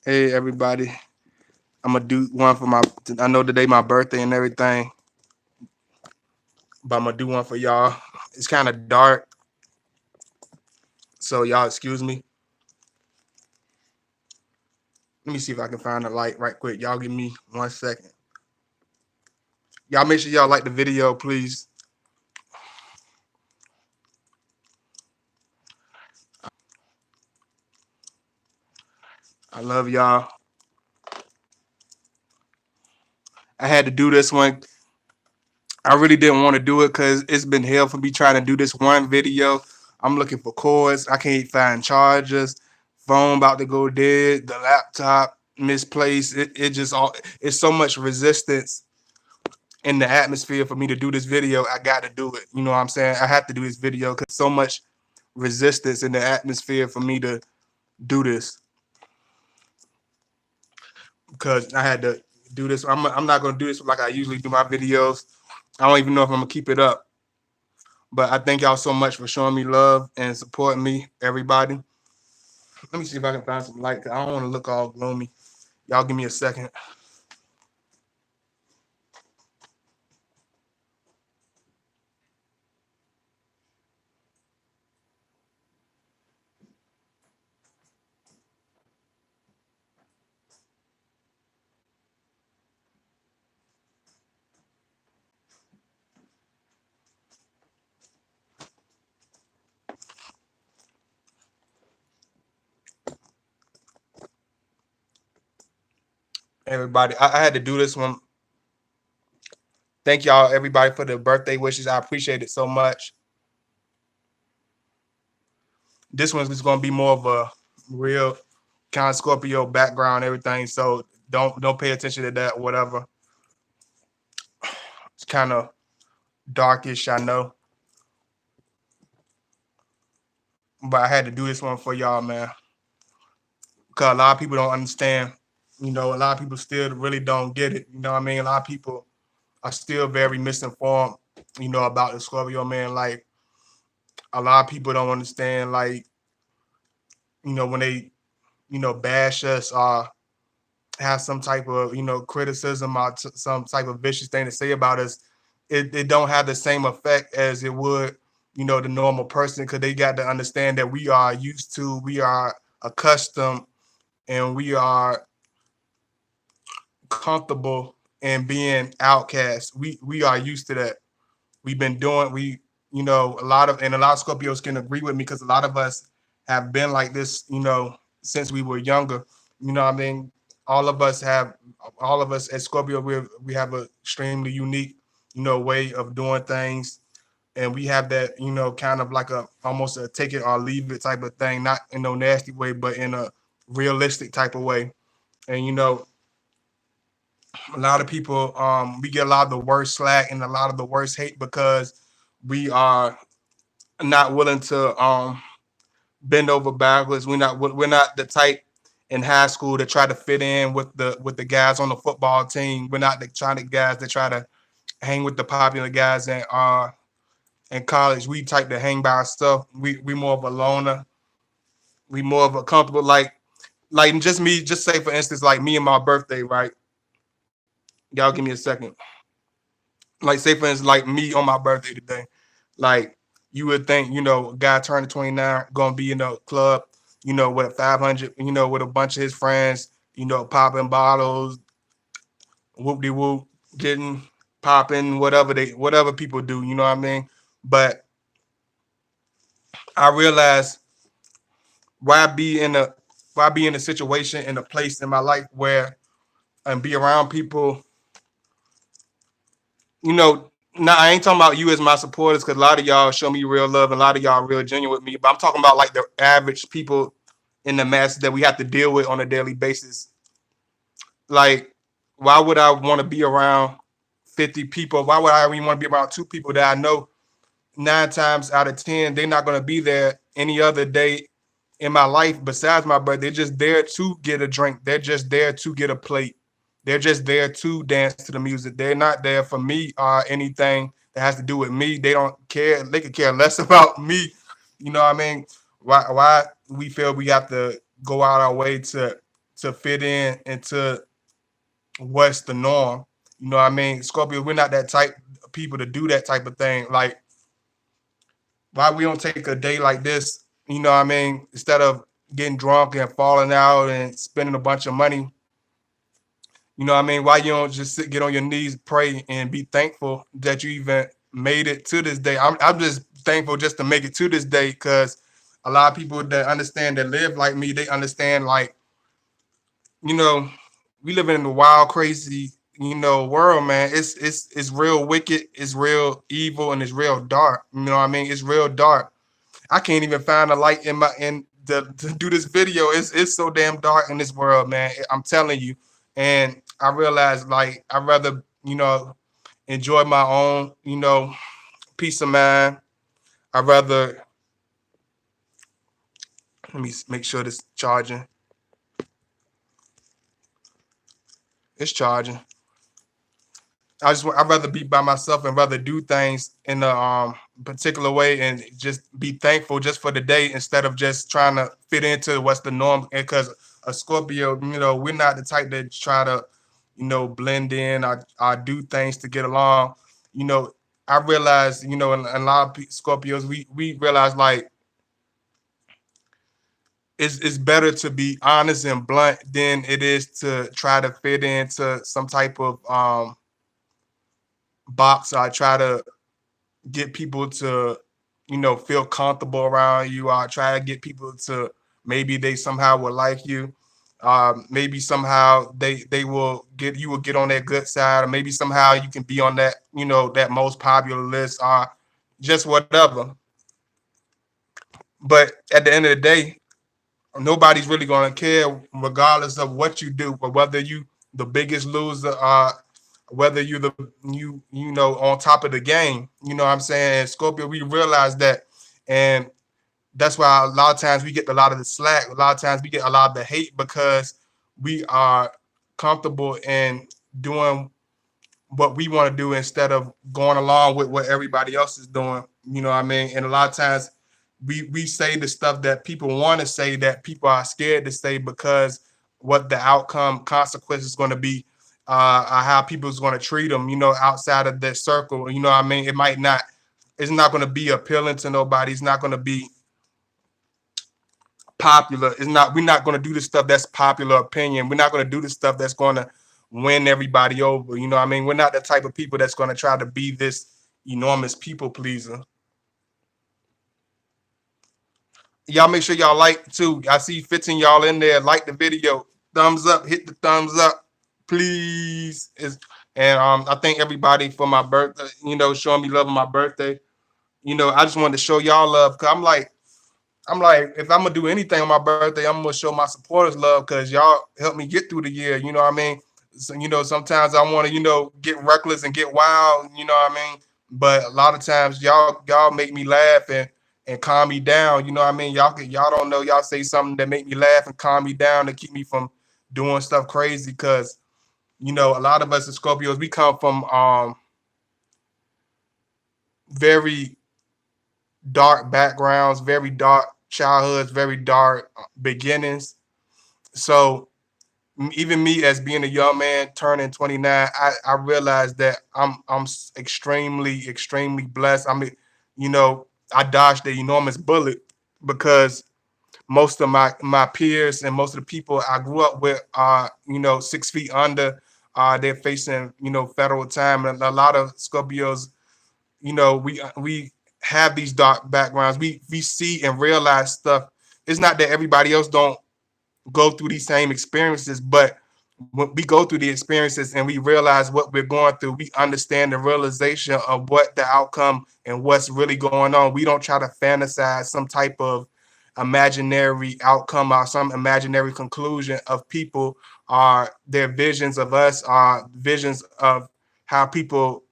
Hey everybody, I'm gonna do one for my. I know today my birthday and everything, but I'm gonna do one for y'all. It's kind of dark, so y'all excuse me. Let me see if I can find a light right quick. Y'all give me 1 second. Y'all make sure y'all like the video, please. I love y'all. I had to do this one. I really didn't want to do it because it's been hell for me trying to do this one video. I'm looking for cords. I can't find chargers. Phone about to go dead. The laptop misplaced. It just all. It's so much resistance in the atmosphere for me to do this video. I got to do it. You know what I'm saying? I have to do this video because so much resistance in the atmosphere for me to do this because I had to do this. I'm not going to do this like I usually do my videos. I don't even know if I'm going to keep it up. But I thank y'all so much for showing me love and supporting me, everybody. Let me see if I can find some light. I don't want to look all gloomy. Y'all give me a second. Everybody, I had to do this one. Thank y'all, everybody, for the birthday wishes. I appreciate it so much. This one's just gonna be more of a real kind of Scorpio background, everything. So don't pay attention to that, whatever. It's kind of darkish, I know. But I had to do this one for y'all, man. Because a lot of people don't understand. You know, a lot of people still really don't get it. You know what I mean? A lot of people are still very misinformed, you know, about the Scorpio man. Like a lot of people don't understand, like, you know, when they, you know, bash us or have some type of, you know, criticism or some type of vicious thing to say about us, it don't have the same effect as it would, you know, the normal person, because they got to understand that we are used to, we are accustomed, and we are comfortable in being outcast. We are used to that. We've been doing you know, a lot of Scorpios can agree with me because a lot of us have been like this, you know, since we were younger. You know what I mean? All of us as Scorpio, we have a extremely unique, you know, way of doing things. And we have that, you know, kind of like a almost a take it or leave it type of thing, not in no nasty way, but in a realistic type of way. And you know, a lot of people we get a lot of the worst slack and a lot of the worst hate because we are not willing to bend over backwards. We're not the type in high school to try to fit in with the guys on the football team. We're not the trying to guys that try to hang with the popular guys in college. We type to hang by ourselves. We more of a loner. We more of a comfortable like just me. Just say for instance, like me and my birthday, right? Y'all give me a second. Like say for instance, like me on my birthday today, like you would think, you know, a guy turning 29 gonna be in a club, you know, with a 500, you know, with a bunch of his friends, you know, popping bottles, whoop de whoop, getting popping, whatever people do, you know what I mean? But I realized why be in a why be in a situation in a place in my life where and be around people, you know, now I ain't talking about you as my supporters because a lot of y'all show me real love and a lot of y'all real genuine with me. But I'm talking about like the average people in the masses that we have to deal with on a daily basis. Like, why would I want to be around 50 people? Why would I even want to be around two people that I know 9 times out of 10 they're not going to be there any other day in my life besides my birthday? They're just there to get a drink. They're just there to get a plate. They're just there to dance to the music. They're not there for me or anything that has to do with me. They don't care. They could care less about me. You know what I mean? Why we feel we have to go out our way to fit in into what's the norm. You know what I mean? Scorpio, we're not that type of people to do that type of thing. Like, why we don't take a day like this, you know what I mean? Instead of getting drunk and falling out and spending a bunch of money, you know what I mean? Why you don't just get on your knees, pray, and be thankful that you even made it to this day? I'm just thankful just to make it to this day because a lot of people that understand that live like me, they understand like, you know, we live in a wild, crazy, world, man. It's real wicked, it's real evil, and it's real dark. You know what I mean? It's real dark. I can't even find a light in my in the to do this video. It's so damn dark in this world, man. I'm telling you. And I realized like I'd rather, enjoy my own, peace of mind. I'd rather let me make sure this charging. It's charging. I'd rather be by myself and rather do things in a particular way and just be thankful just for the day instead of just trying to fit into what's the norm. Because a Scorpio, we're not the type that try to, blend in or do things to get along. You know, I realize, in a lot of Scorpios, we realize like it's better to be honest and blunt than it is to try to fit into some type of box. I try to get people to, feel comfortable around you. I try to get people to maybe they somehow will like you. Maybe somehow they will get you will get on their good side, or maybe somehow you can be on that, that most popular list, or just whatever. But at the end of the day, nobody's really gonna care regardless of what you do, but whether you the biggest loser, whether you the on top of the game. You know what I'm saying? And Scorpio, we realize that, and that's why a lot of times we get a lot of the slack. A lot of times we get a lot of the hate because we are comfortable in doing what we want to do instead of going along with what everybody else is doing. You know what I mean? And a lot of times we say the stuff that people want to say that people are scared to say because what the outcome consequence is going to be, how people's going to treat them, outside of that circle. You know what I mean? It's not going to be appealing to nobody. It's not going to be popular. We're not going to do the stuff that's popular opinion. We're not going to do the stuff that's going to win everybody over. You know what I mean? We're not the type of people that's going to try to be this enormous people pleaser. Y'all make sure y'all like too. I see 15 y'all in there. Like the video. Thumbs up. Hit the thumbs up, please. And I thank everybody for my birthday, showing me love on my birthday. I just wanted to show y'all love because I'm like, if I'm gonna do anything on my birthday, I'm gonna show my supporters love because y'all helped me get through the year. You know what I mean? So, sometimes I want to, get reckless and get wild. You know what I mean? But a lot of times y'all make me laugh and calm me down. You know what I mean? Y'all don't know. Y'all say something that make me laugh and calm me down to keep me from doing stuff crazy. Because a lot of us as Scorpios, we come from very dark backgrounds, very dark childhoods, very dark beginnings. So even me as being a young man turning 29, I realized that I'm extremely blessed. I mean, I dodged the enormous bullet because most of my peers and most of the people I grew up with are 6 feet under. They're facing federal time, and a lot of Scorpios, we have these dark backgrounds. We see and realize stuff. It's not that everybody else don't go through these same experiences, but when we go through the experiences and we realize what we're going through, we understand the realization of what the outcome and what's really going on. We don't try to fantasize some type of imaginary outcome or some imaginary conclusion of people, or their visions of us, are visions of how people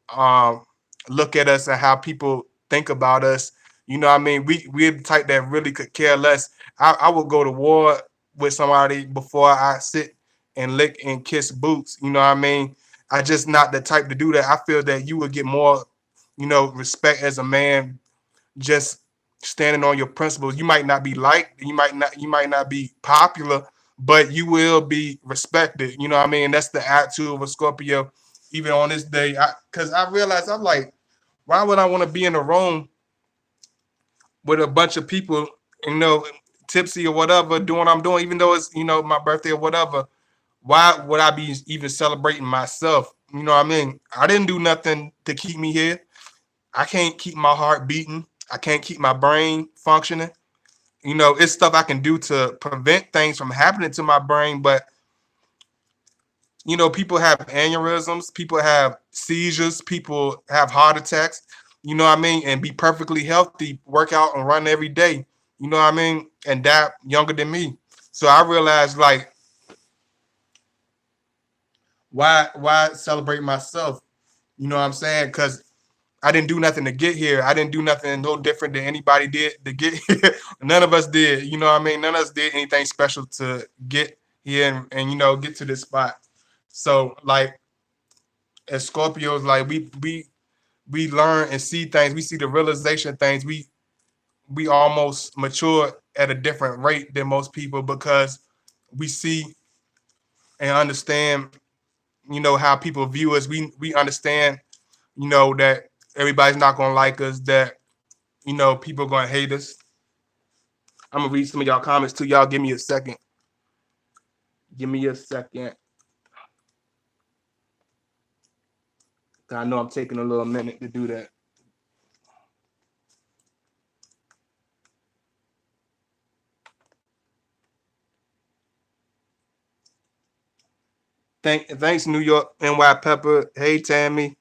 look at us and how people think about us. You know what I mean? We're the type that really could care less. I would go to war with somebody before I sit and lick and kiss boots. You know what I mean? I just not the type to do that. I feel that you would get more, respect as a man just standing on your principles. You might not be liked, you might not be popular, but you will be respected. You know what I mean? That's the attitude of a Scorpio, even on this day. Because I realized I'm like, why would I want to be in a room with a bunch of people, you know, tipsy or whatever, doing what I'm doing, even though it's, you know, my birthday or whatever? Why would I be even celebrating myself? You know what I mean? I didn't do nothing to keep me here. I can't keep my heart beating. I can't keep my brain functioning. You know, it's stuff I can do to prevent things from happening to my brain, but you know, people have aneurysms, people have seizures, people have heart attacks, you know what I mean, and be perfectly healthy, work out and run every day, you know what I mean, and die younger than me. So I realized like why celebrate myself? You know what I'm saying? Because I didn't do nothing to get here. I didn't do nothing no different than anybody did to get here. None of us did. You know what I mean? None of us did anything special to get here and you know get to this spot. So like as Scorpios, like we learn and see things. We see the realization things. We almost mature at a different rate than most people because we see and understand, you know, how people view us. We understand, you know, that everybody's not gonna like us, that you know, people are gonna hate us. I'm gonna read some of y'all comments too. Y'all give me a second. Give me a second. I know I'm taking a little minute to do that. Thanks New York NY Pepper. Hey Tammy,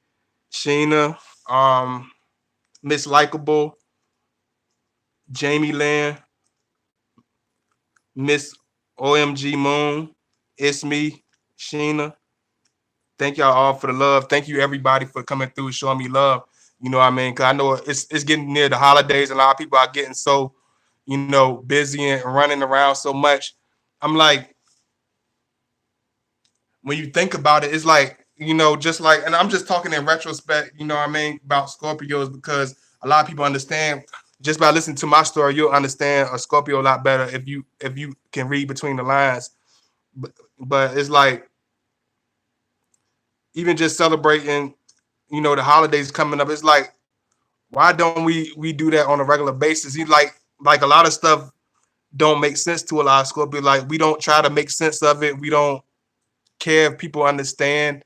Sheena, Miss Likeable, Jamie Land, Miss OMG Moon, it's me, Sheena. Thank y'all all for the love. Thank you everybody for coming through, showing me love. You know what I mean? Cause I know it's getting near the holidays, and a lot of people are getting so, you know, busy and running around so much. I'm like, when you think about it, it's like, you know, just like, and I'm just talking in retrospect, you know what I mean, about Scorpios because a lot of people understand just by listening to my story, you'll understand a Scorpio a lot better if you can read between the lines. But it's like even just celebrating, you know, the holidays coming up. It's like, why don't we do that on a regular basis? You like a lot of stuff don't make sense to a lot of Scorpio. Like we don't try to make sense of it. We don't care if people understand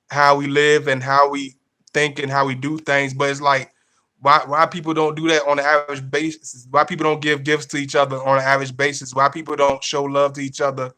how we live and how we think and how we do things. But it's like, why people don't do that on an average basis? Why people don't give gifts to each other on an average basis? Why people don't show love to each other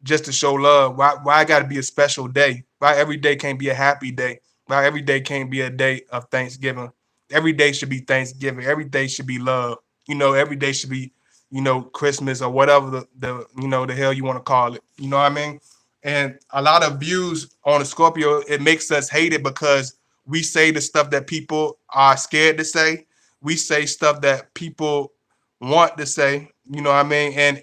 just to show love? Why I gotta be a special day? Why every day can't be a happy day? Why every day can't be a day of Thanksgiving? Every day should be Thanksgiving. Every day should be love. You know, every day should be, you know, Christmas or whatever the you know the hell you want to call it. You know what I mean? And a lot of views on a Scorpio, it makes us hate it because we say the stuff that people are scared to say. We say stuff that people want to say, you know what I mean? And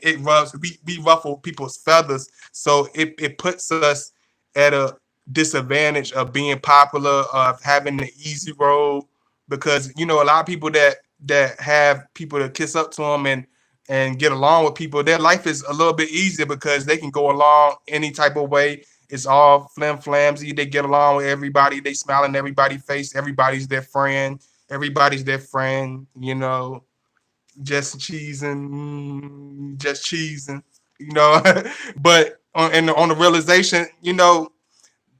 we ruffle people's feathers. So it puts us at a disadvantage of being popular, of having the easy road, because you know a lot of people that have people to kiss up to them and get along with people, their life is a little bit easier because they can go along any type of way. It's all flim flamsy. They get along with everybody. They smile in everybody's face. Everybody's their friend. Everybody's their friend. You know, just cheesing, you know. But on the realization, you know,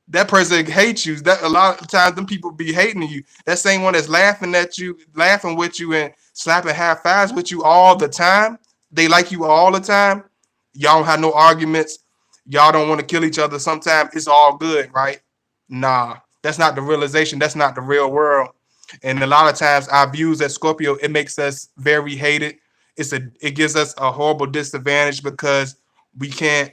that person hates you. That a lot of times them people be hating you. That same one that's laughing at you, laughing with you, and slapping half fives with you all the time. They like you all the time. Y'all don't have no arguments. Y'all don't want to kill each other. Sometimes it's all good, right? Nah, that's not the realization. That's not the real world. And a lot of times our views as Scorpio, it makes us very hated. It gives us a horrible disadvantage because we can't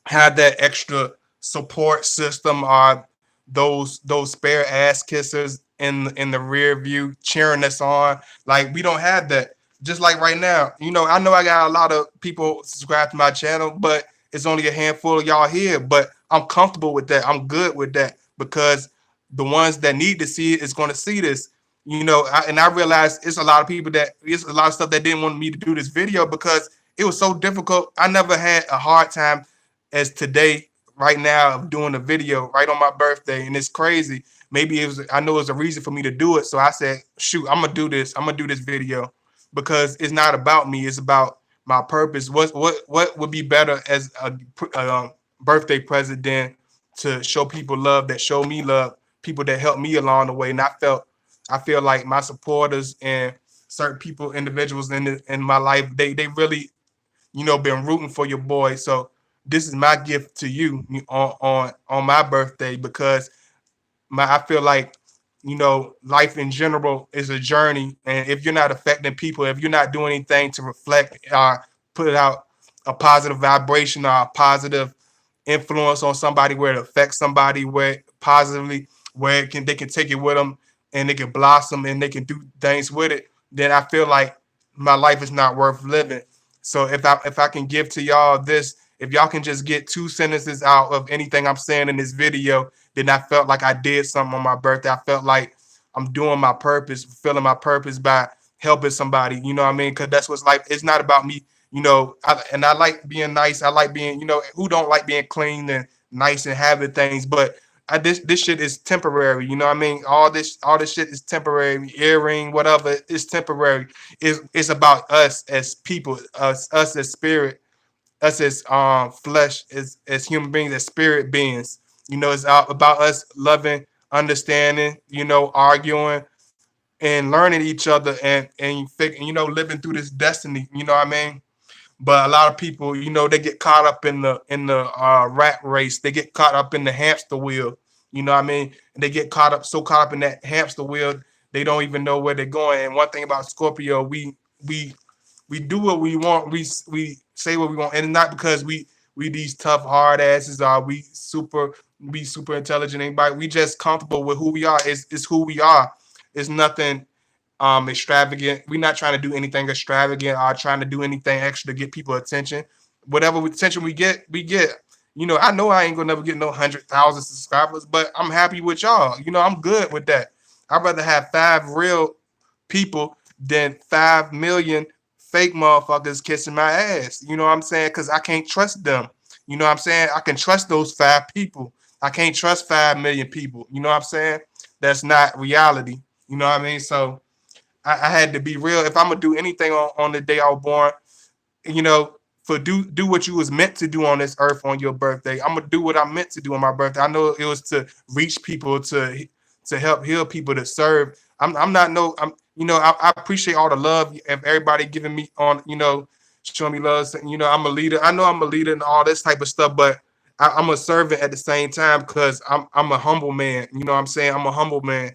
have that extra support system or those spare ass kissers in the rear view cheering us on. Like we don't have that. Just like right now, you know, I know I got a lot of people subscribe to my channel, but it's only a handful of y'all here. But I'm comfortable with that. I'm good with that because the ones that need to see it is going to see this. You know, and I realize it's a lot of people that it's a lot of stuff that didn't want me to do this video because it was so difficult. I never had a hard time as today, right now, of doing a video right on my birthday. And it's crazy. Maybe it was, I know it was a reason for me to do it. So I said, shoot, I'm gonna do this. I'm gonna do this video because it's not about me. It's about my purpose. What would be better as a birthday present than to show people love that show me love, people that help me along the way. And I feel like my supporters and certain people, individuals in my life, they really, been rooting for your boy. So this is my gift to you on my birthday because I feel like, life in general is a journey, and if you're not affecting people, if you're not doing anything to reflect put out a positive vibration or a positive influence on somebody where it affects somebody where positively, where they can take it with them and they can blossom and they can do things with it, then I feel like my life is not worth living. So if I can give to y'all this, if y'all can just get 2 sentences out of anything I'm saying in this video, then I felt like I did something on my birthday. I felt like I'm doing my purpose, fulfilling my purpose by helping somebody. You know what I mean? Because that's what's life. It's not about me. And I like being nice. I like being, who don't like being clean and nice and having things. But this shit is temporary. You know what I mean? All this shit is temporary. Earring, whatever, it's temporary. It's about us as people, us as spirit, us as flesh, as human beings, as spirit beings. It's about us loving, understanding, arguing and learning each other and living through this destiny. You know what I mean? But a lot of people, they get caught up in the rat race. They get caught up in the hamster wheel. You know what I mean? And they get caught up in that hamster wheel, they don't even know where they're going. And one thing about Scorpio, we we do what we want. We say what we want, and not because we these tough hard asses are we super intelligent. Anybody, we just comfortable with who we are. It's who we are. It's nothing extravagant. We're not trying to do anything extravagant or trying to do anything extra to get people attention. Whatever attention we get, we get. I know I ain't gonna never get no 100,000 subscribers, but I'm happy with y'all. I'm good with that. I'd rather have 5 real people than 5 million fake motherfuckers kissing my ass. You know what I'm saying? Because I can't trust them. You know what I'm saying? I can trust those 5 people. I can't trust 5 million people. You know what I'm saying? That's not reality. You know what I mean? So I had to be real. If I'm gonna do anything on the day I was born, you know, for do what you was meant to do on this earth on your birthday. I'm gonna do what I'm meant to do on my birthday. I know it was to reach people, to help heal people, to serve. I'm not no I'm I appreciate all the love of everybody giving me on, showing me love. I'm a leader. I know I'm a leader and all this type of stuff, but I'm a servant at the same time because I'm a humble man. You know what I'm saying? I'm a humble man.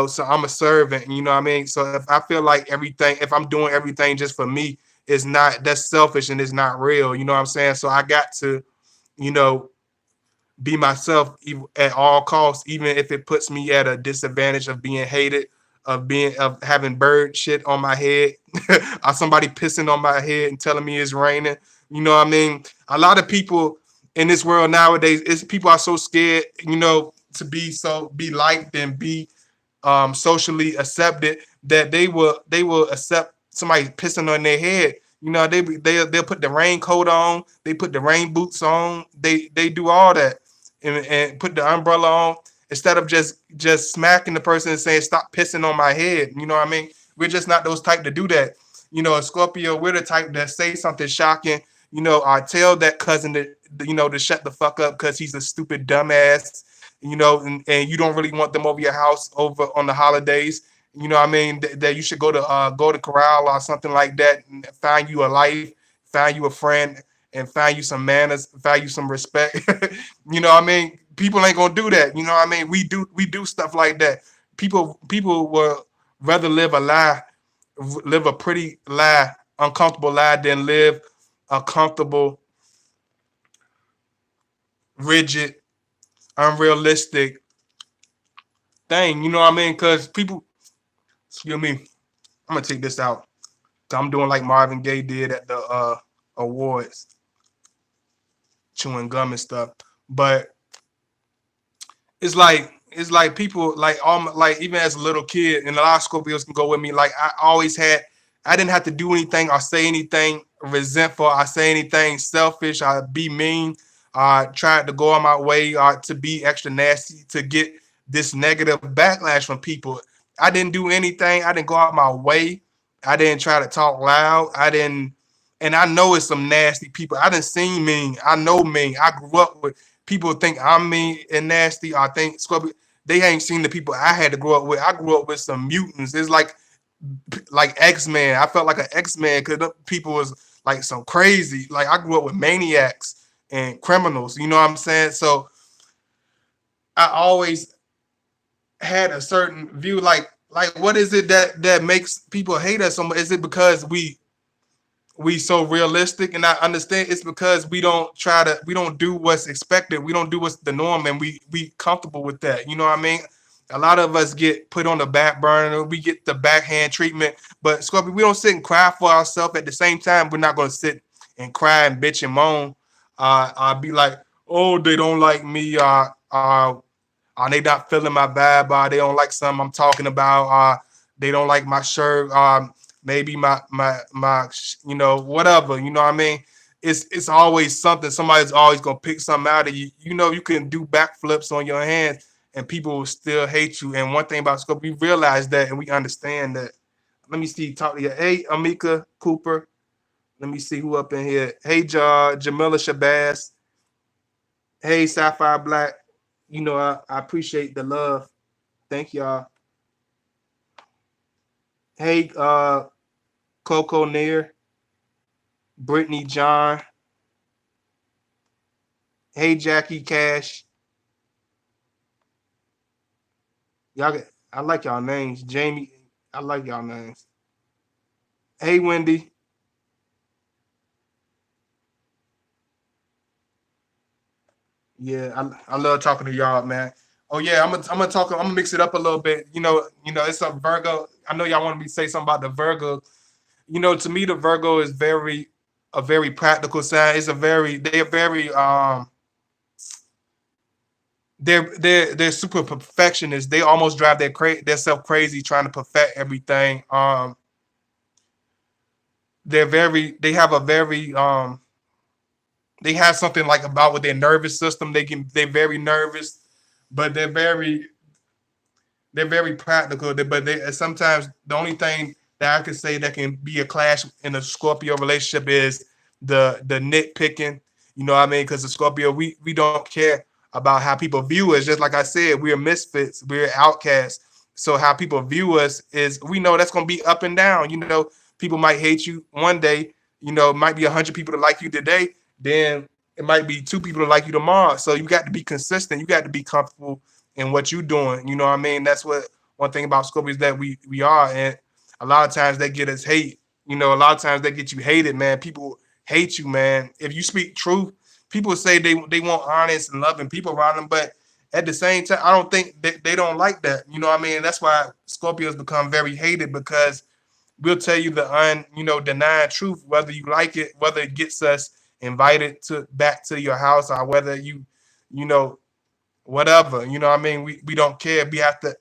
So I'm a servant. You know what I mean? So if I feel like everything, if I'm doing everything just for me, it's not, that's selfish and it's not real. You know what I'm saying? So I got to, you know, be myself at all costs, even if it puts me at a disadvantage of being hated, of having bird shit on my head, or somebody pissing on my head and telling me it's raining. You know what I mean? A lot of people in this world nowadays, people are so scared, be liked and be socially accepted that they will accept somebody pissing on their head. They'll put the raincoat on, they put the rain boots on, they do all that and put the umbrella on instead of just smacking the person and saying stop pissing on my head. You know what I mean? We're just not those type to do that. A Scorpio, we're the type that say something shocking, or tell that cousin that to shut the fuck up because he's a stupid dumbass, and you don't really want them over your house over on the holidays. You know what I mean? That you should go to Corral or something like that and find you a life, find you a friend, and find you some manners, find you some respect. You know what I mean? People ain't gonna do that. You know what I mean? We do stuff like that. People will rather live a pretty lie, uncomfortable lie, than live a comfortable, rigid, unrealistic thing. You know what I mean? Because people, excuse me, I'm gonna take this out. I'm doing like Marvin Gaye did at the awards, chewing gum and stuff. But it's like people like even as a little kid, and a lot of Scorpios can go with me. Like I didn't have to do anything or say anything resentful. I say anything selfish. I be mean. Tried to go on my way to be extra nasty to get this negative backlash from people. I didn't do anything. I didn't go out my way. I didn't try to talk loud. I didn't, and I know it's some nasty people. I didn't see mean. I know mean. I grew up with people think I'm mean and nasty. I think Scorpio. They ain't seen the people I had to grow up with. I grew up with some mutants. It's like X-Men. I felt like an X-Men because people was like some crazy. Like I grew up with maniacs and criminals. You know what I'm saying? So I always had a certain view. Like what is it that makes people hate us so much? Is it because we so realistic? And I understand it's because we don't do what's expected. We don't do what's the norm, and we comfortable with that. You know what I mean? A lot of us get put on the back burner. We get the backhand treatment. But Scorpio, we don't sit and cry for ourselves. At the same time, we're not going to sit and cry and bitch and moan. I'll be like, oh, they don't like me. Are they not feeling my vibe? They don't like something I'm talking about. They don't like my shirt. Maybe my whatever. You know what I mean? It's always something. Somebody's always gonna pick something out of you. You know, you can do backflips on your hands and people will still hate you. And one thing about Scorpio, we realize that and we understand that. Let me see. Talk to you. Hey, Amika Cooper. Let me see who up in here. Hey, Jamila Shabazz. Hey, Sapphire Black. You know, I appreciate the love. Thank y'all. Hey, Coco Nair, Brittany John. Hey, Jackie Cash. Y'all, I like y'all names. Jamie, I like y'all names. Hey, Wendy. Yeah, I love talking to y'all, man. Oh yeah, I'm gonna mix it up a little bit. It's a Virgo. I know y'all want me to say something about the Virgo. To me, the Virgo is a very practical sign. They're very they're super perfectionists. They almost drive their self crazy trying to perfect everything. They have a very they have something like about with their nervous system. They're very nervous, but they're very practical. But they sometimes the only thing that I could say that can be a clash in a Scorpio relationship is the nitpicking. You know what I mean? Because the Scorpio, we don't care about how people view us. Just like I said, we're misfits, we're outcasts. So how people view us is we know that's gonna be up and down. People might hate you one day. It might be 100 people that like you today. Then it might be 2 people that like you tomorrow. So you got to be consistent. You got to be comfortable in what you're doing. You know what I mean? That's what one thing about Scorpio is that we are. And a lot of times they get us hate. A lot of times they get you hated, man. People hate you, man. If you speak truth, people say they want honest and loving people around them, but at the same time, I don't think they don't like that. You know what I mean? That's why Scorpios become very hated because we'll tell you the denying truth, whether you like it, whether it gets us invited to back to your house or whether you know, whatever. You know what I mean? We don't care.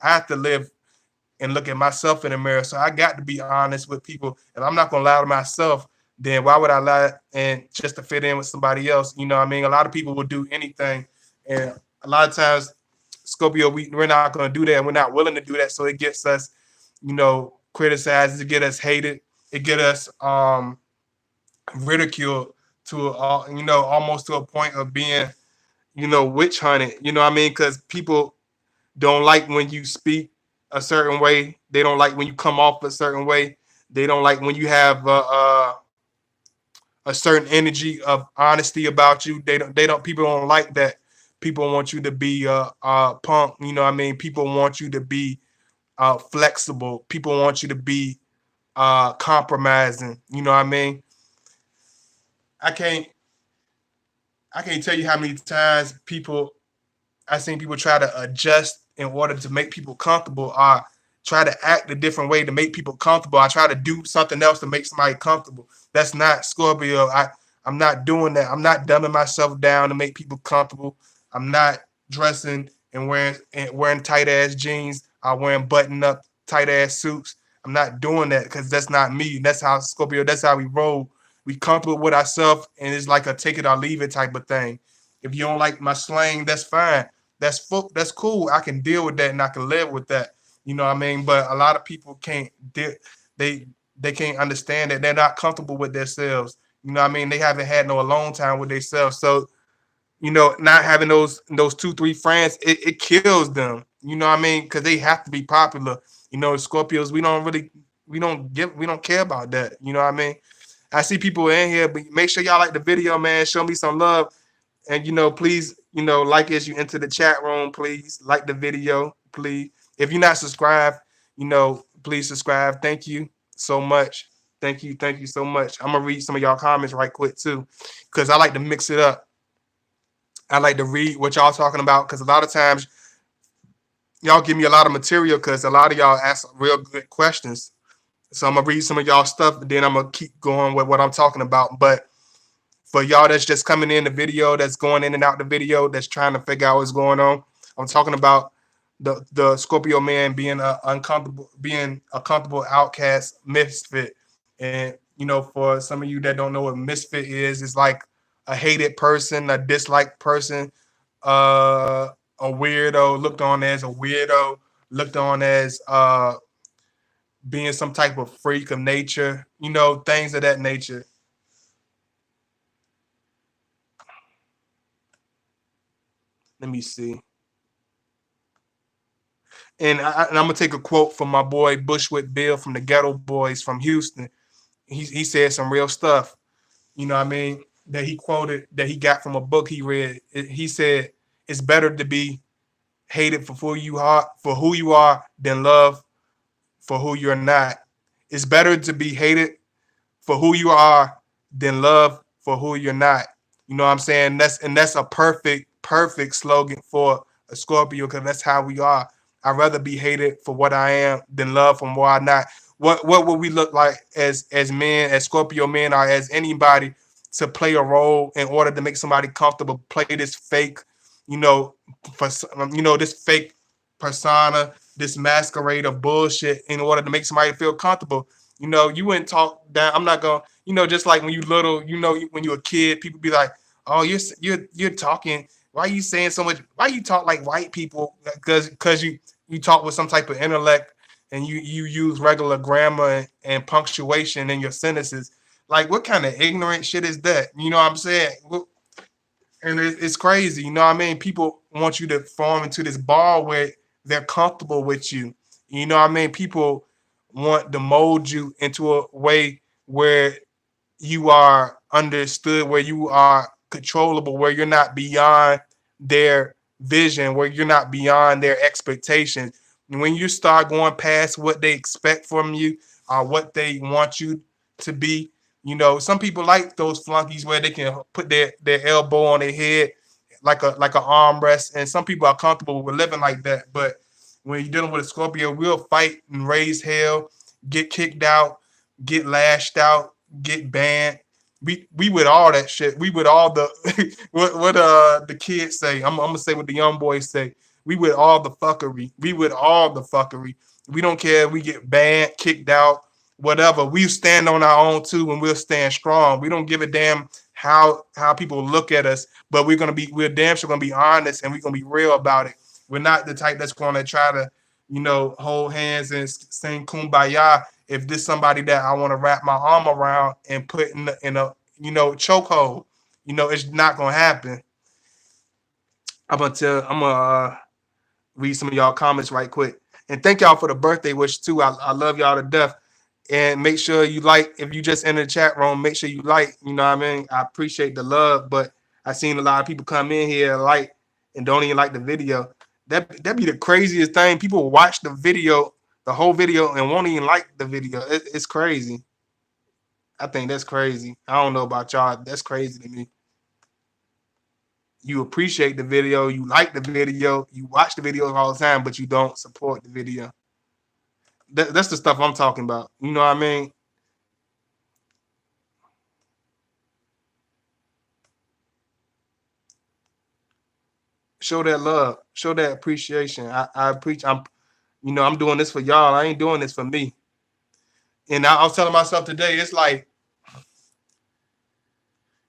I have to live and look at myself in the mirror. So I got to be honest with people. If I'm not gonna lie to myself, then why would I lie and just to fit in with somebody else? You know what I mean? A lot of people will do anything. And a lot of times, Scorpio, we're not gonna do that. We're not willing to do that. So it gets us, criticized, it get us hated, it get us ridiculed to almost to a point of being, witch hunted. You know what I mean? Because people don't like when you speak a certain way. They don't like when you come off a certain way. They don't like when you have a certain energy of honesty about you. They don't. People don't like that. People want you to be punk. You know what I mean? People want you to be flexible. People want you to be compromising. You know what I mean? I can't I can't tell you how many times I've seen people try to adjust in order to make people comfortable or try to act a different way to make people comfortable. I try to do something else to make somebody comfortable. That's not Scorpio. I'm not doing that. I'm not dumbing myself down to make people comfortable. I'm not dressing and wearing tight ass jeans. I'm wearing button up tight ass suits. I'm not doing that because that's not me. That's how Scorpio. That's how we roll. We comfortable with ourselves, and it's like a take it or leave it type of thing. If you don't like my slang, that's fine. That's cool. I can deal with that and I can live with that. You know what I mean? But a lot of people can't they they can't understand that they're not comfortable with themselves. You know what I mean? They haven't had no alone time with themselves. So, not having those 2, 3 friends, it kills them. You know what I mean? Because they have to be popular. Scorpios, we don't care about that. You know what I mean? I see people in here, but make sure y'all like the video, man. Show me some love. And please, like as you enter the chat room, please like the video, please. If you're not subscribed, please subscribe. Thank you so much. Thank you so much. I'm gonna read some of y'all comments right quick too, because I like to mix it up. I like to read what y'all talking about because a lot of times y'all give me a lot of material because a lot of y'all ask real good questions. So I'm gonna read some of y'all stuff, but then I'm gonna keep going with what I'm talking about. But for y'all that's just coming in the video, that's going in and out the video, that's trying to figure out what's going on, I'm talking about the Scorpio man being a comfortable outcast misfit. And for some of you that don't know what misfit is, it's like a hated person, a disliked person, a weirdo, looked on as a weirdo, looked on as being some type of freak of nature, things of that nature. Let me see. And I'm gonna take a quote from my boy Bushwick Bill from the Ghetto Boys from Houston. He said some real stuff. You know what I mean? That he quoted that he got from a book he read. He said it's better to be hated for who you are than loved for who you're not. It's better to be hated for who you are than love for who you're not. You know what I'm saying? That's a perfect slogan for a Scorpio because that's how we are. I'd rather be hated for what I am than love from what I'm not. What would we look like as men, as Scorpio men, or as anybody to play a role in order to make somebody comfortable? Play this fake, you know, for this fake persona, this masquerade of bullshit in order to make somebody feel comfortable. You wouldn't talk down. I'm not gonna, just like when you little, when you're a kid, people be like, "Oh, you're talking. Why are you saying so much? Why you talk like white people? Because you talk with some type of intellect and you use regular grammar and punctuation in your sentences. Like, what kind of ignorant shit is that? You know what I'm saying? And it's crazy. You know what I mean? People want you to form into this ball where they're comfortable with you. You know what I mean? People want to mold you into a way where you are understood, where you are controllable, where you're not beyond their vision, where you're not beyond their expectations. And when you start going past what they expect from you or what they want you to be, some people like those flunkies where they can put their elbow on their head like an armrest, and some people are comfortable with living like that. But when you're dealing with a Scorpio, we'll fight and raise hell, get kicked out, get lashed out, get banned. We with all that shit. We with all the what the kids say. I'm gonna say what the young boys say. We with all the fuckery. We with all the fuckery. We don't care if we get banned, kicked out, whatever. We stand on our own too, and we'll stand strong. We don't give a damn how people look at us, but we're damn sure gonna be honest and we're gonna be real about it. We're not the type that's gonna try to, hold hands and sing kumbaya if this somebody that I want to wrap my arm around and put in a chokehold. It's not gonna happen. I'm gonna read some of y'all comments right quick. And thank y'all for the birthday wish too. I love y'all to death. And make sure you like, if you just in the chat room, make sure you like, you know what I mean? I appreciate the love, but I seen a lot of people come in here like and don't even like the video. That be the craziest thing. People watch the video, the whole video, and won't even like the video. It's crazy. I think that's crazy. I don't know about y'all. That's crazy to me. You appreciate the video, you like the video, you watch the videos all the time, but you don't support the video. That's the stuff I'm talking about. You know what I mean? Show that love, show that appreciation. I preach. I'm doing this for y'all. I ain't doing this for me. And I was telling myself today, it's like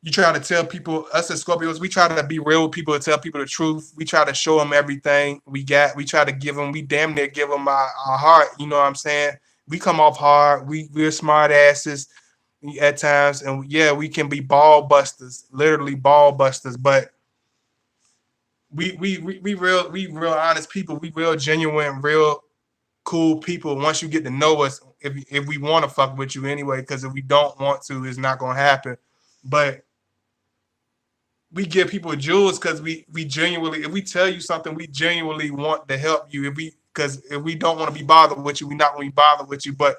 You try to tell people, us as Scorpios, we try to be real with people, to tell people the truth. We try to show them everything we got. We try to give them, we damn near give them our heart. You know what I'm saying? We come off hard. We're smart asses at times, and yeah, we can be ball busters, literally ball busters. But we real honest people. We real genuine, real cool people. Once you get to know us, if we want to fuck with you anyway, because if we don't want to, it's not gonna happen. But we give people jewels because we genuinely, if we tell you something, we genuinely want to help you. Because if we don't want to be bothered with you, we're not going to be bothered with you. But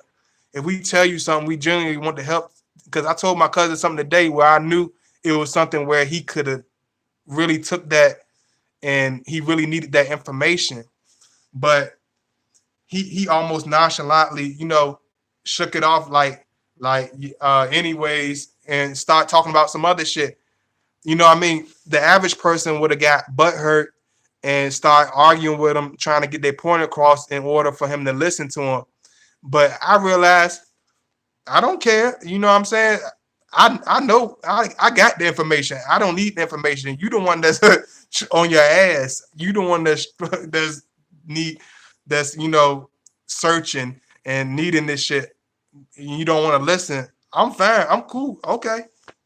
if we tell you something, we genuinely want to help. Because I told my cousin something today where I knew it was something where he could have really took that and he really needed that information. But he almost nonchalantly, shook it off like anyways, and start talking about some other shit. You know what I mean? The average person would have got butt hurt and start arguing with him, trying to get their point across in order for him to listen to him. But I realized I don't care. You know what I'm saying? I know I got the information. I don't need the information. You the one that's on your ass. You the one that's need that's searching and needing this shit. You don't want to listen. I'm fine. I'm cool. Okay.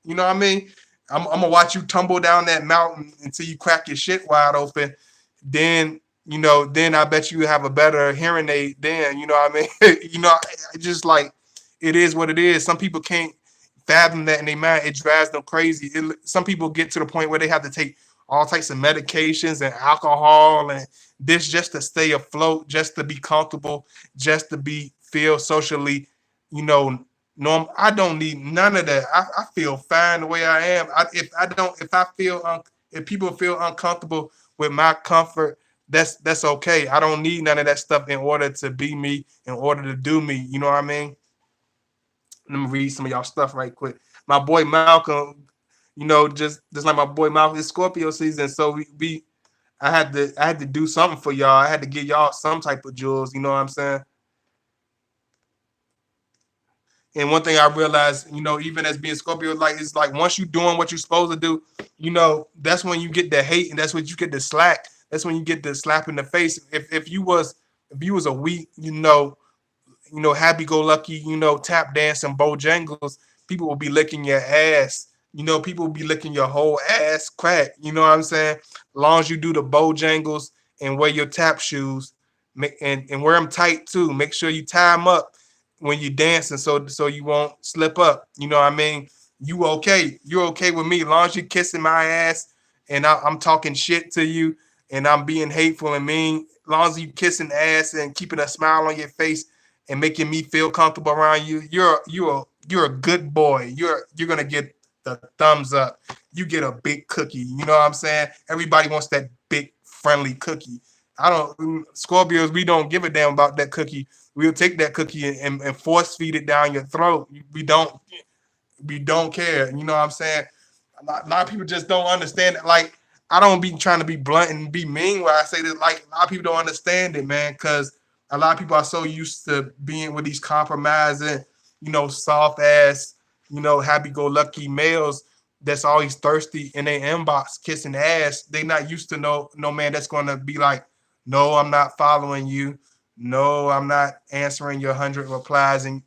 You know what I mean? I'm gonna watch you tumble down that mountain until you crack your shit wide open. Then then I bet you have a better hearing aid. Then you know what I mean. Just like it is what it is. Some people can't fathom that in their mind. It drives them crazy. Some people get to the point where they have to take all types of medications and alcohol and this just to stay afloat, just to be comfortable, just to be feel socially, norm. I don't need none of that. I feel fine the way I am. If people feel uncomfortable with my comfort, that's okay. I don't need none of that stuff in order to be me, in order to do me. You know what I mean? Let me read some of y'all stuff right quick. My boy Malcolm, just like my boy Malcolm, it's Scorpio season, so we I had to do something for y'all. I had to give y'all some type of jewels. You know what I'm saying? And one thing I realized, even as being Scorpio, like it's like once you doing what you're supposed to do, that's when you get the hate and that's when you get the slack. That's when you get the slap in the face. If you was a weak, happy-go-lucky, tap dancing Bojangles, people will be licking your ass. People will be licking your whole ass crack. You know what I'm saying? As long as you do the Bojangles and wear your tap shoes, and wear them tight too. Make sure you tie them up when you're dancing, so you won't slip up. You know what I mean? You okay? You're okay with me as long as you're kissing my ass and I'm talking shit to you and I'm being hateful and mean. As long as you kissing ass and keeping a smile on your face and making me feel comfortable around you, you're a good boy. You're gonna get the thumbs up. You get a big cookie. You know what I'm saying? Everybody wants that big friendly cookie. I don't Scorpios, we don't give a damn about that cookie. We'll take that cookie and force feed it down your throat. We don't care. You know what I'm saying? A lot of people just don't understand it. Like, I don't be trying to be blunt and be mean where I say this. Like, a lot of people don't understand it, man, because a lot of people are so used to being with these compromising, soft ass, happy go lucky males that's always thirsty in their inbox kissing ass. They not used to no man that's gonna be like, no, I'm not following you. No, I'm not answering your 100 replies. And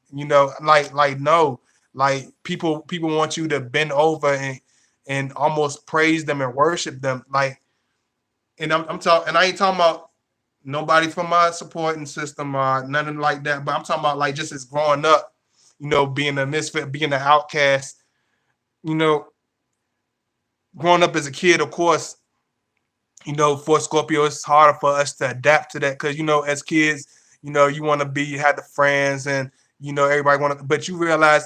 like no, like people want you to bend over and almost praise them and worship them. Like, and I'm talking, and I ain't talking about nobody from my supporting system or nothing like that. But I'm talking about like just as growing up, being a misfit, being an outcast, you know, growing up as a kid, of course, for Scorpio, it's harder for us to adapt to that because as kids, you want to be had the friends and everybody want to, but you realize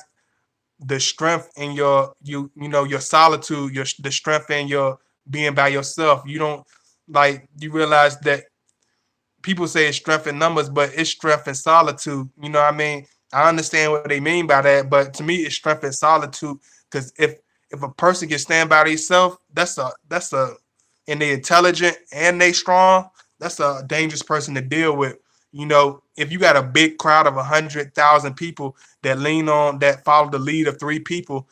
the strength in your solitude, the strength in your being by yourself. You don't like you realize that people say it's strength in numbers, but it's strength in solitude. You know what I mean? I understand what they mean by that, but to me, it's strength in solitude. Because if a person can stand by themselves, that's a and they intelligent and they strong, that's a dangerous person to deal with. If you got a big crowd of 100,000 people that lean on that follow the lead of three people,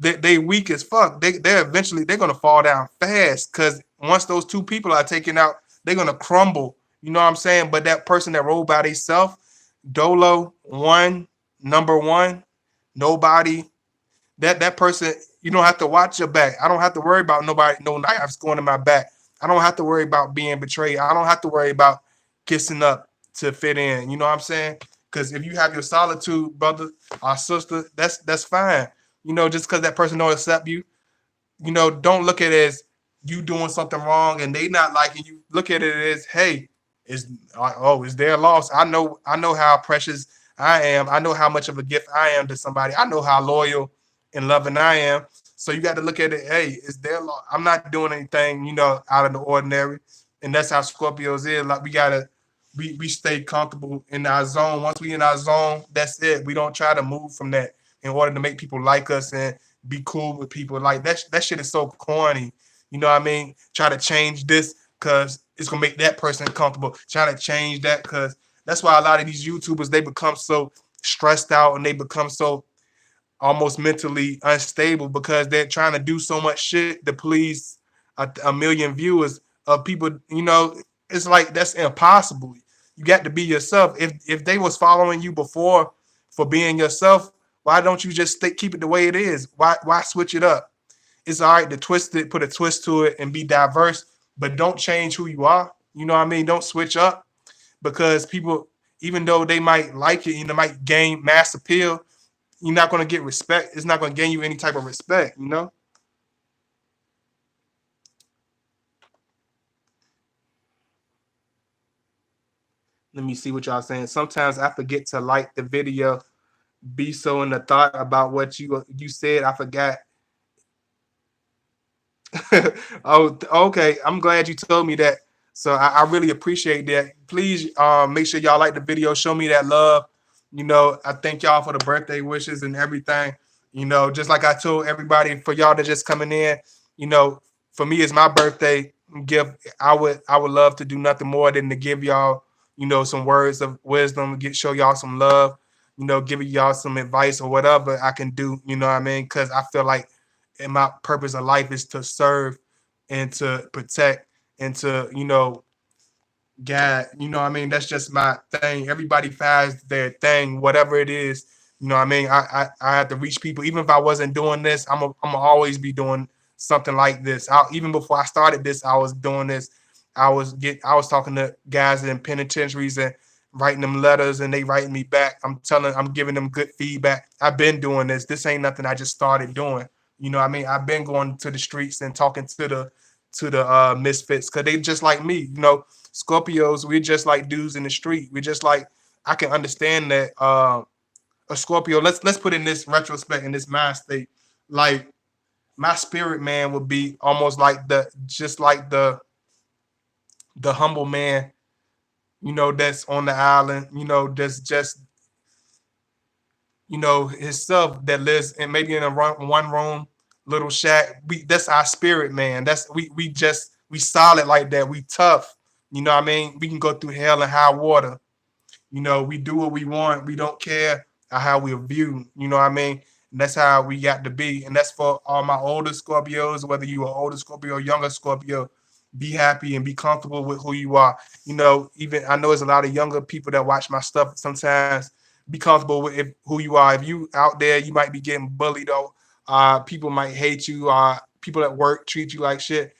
they weak as fuck. They're eventually they're gonna fall down fast because once those two people are taken out, they're gonna crumble. You know what I'm saying? But that person that rolled by themselves, Dolo one, number one, nobody. That person, you don't have to watch your back. I don't have to worry about nobody, no knives going in my back. I don't have to worry about being betrayed. I don't have to worry about kissing up to fit in. You know what I'm saying? Because if you have your solitude, brother or sister, that's fine. You know, just because that person don't accept you, you know, don't look at it as you doing something wrong and they not liking you. Look at it as, hey, is it's their loss. I know how precious I am. I know how much of a gift I am to somebody. I know how loyal and loving I am. So you got to look at it, hey, it's their loss. I'm not doing anything, you know, out of the ordinary. And that's how Scorpios is. Like we stay comfortable in our zone. Once we in our zone, that's it. We don't try to move from that in order to make people like us and be cool with people. Like that shit is so corny. You know what I mean? Try to change this because it's gonna make that person comfortable. Try to change that because that's why a lot of these YouTubers they become so stressed out and they become so almost mentally unstable because they're trying to do so much shit to please a million viewers of people. You know, it's like that's impossible. You got to be yourself. If they was following you before for being yourself, why don't you just keep it the way it is? Why switch it up? It's all right to twist it, put a twist to it, and be diverse, but don't change who you are. You know what I mean? Don't switch up because people, even though they might like it, you know, might gain mass appeal, you're not going to get respect. It's not going to gain you any type of respect, you know? Let me see what y'all saying. Sometimes I forget to like the video, be so in the thought about what you said. I forgot. Oh, okay. I'm glad you told me that. So I really appreciate that. Please make sure y'all like the video. Show me that love. You know, I thank y'all for the birthday wishes and everything. You know, just like I told everybody for y'all to just coming in, you know, for me it's my birthday gift. I would love to do nothing more than to give y'all, you know, some words of wisdom, show y'all some love, you know, give y'all some advice or whatever I can do, you know what I mean? Because I feel like and my purpose of life is to serve and to protect and to, you know, God, you know what I mean? That's just my thing. Everybody finds their thing, whatever it is. You know what I mean? I have to reach people. Even if I wasn't doing this, I'm gonna always be doing something like this. Even before I started this, I was doing this. I was talking to guys in penitentiaries and writing them letters and they writing me back. I'm giving them good feedback. I've been doing this. This ain't nothing I just started doing. You know what I mean? I've been going to the streets and talking to the misfits because they just like me. You know, Scorpios, we're just like dudes in the street. We're just like I can understand that a Scorpio. Let's put in this retrospect in this mind state. Like my spirit man would be almost like the humble man, you know, that's on the island, you know, that's just you know, himself that lives in maybe in a one room little shack. That's our spirit, man. That's we solid like that. We tough. You know what I mean? We can go through hell and high water. You know, we do what we want. We don't care how we're viewed. You know what I mean? And that's how we got to be. And that's for all my older Scorpios, whether you are older Scorpio, younger Scorpio, be happy and be comfortable with who you are. You know, even I know there's a lot of younger people that watch my stuff sometimes. Be comfortable with who you are. If you out there, you might be getting bullied or people might hate you. People at work treat you like shit.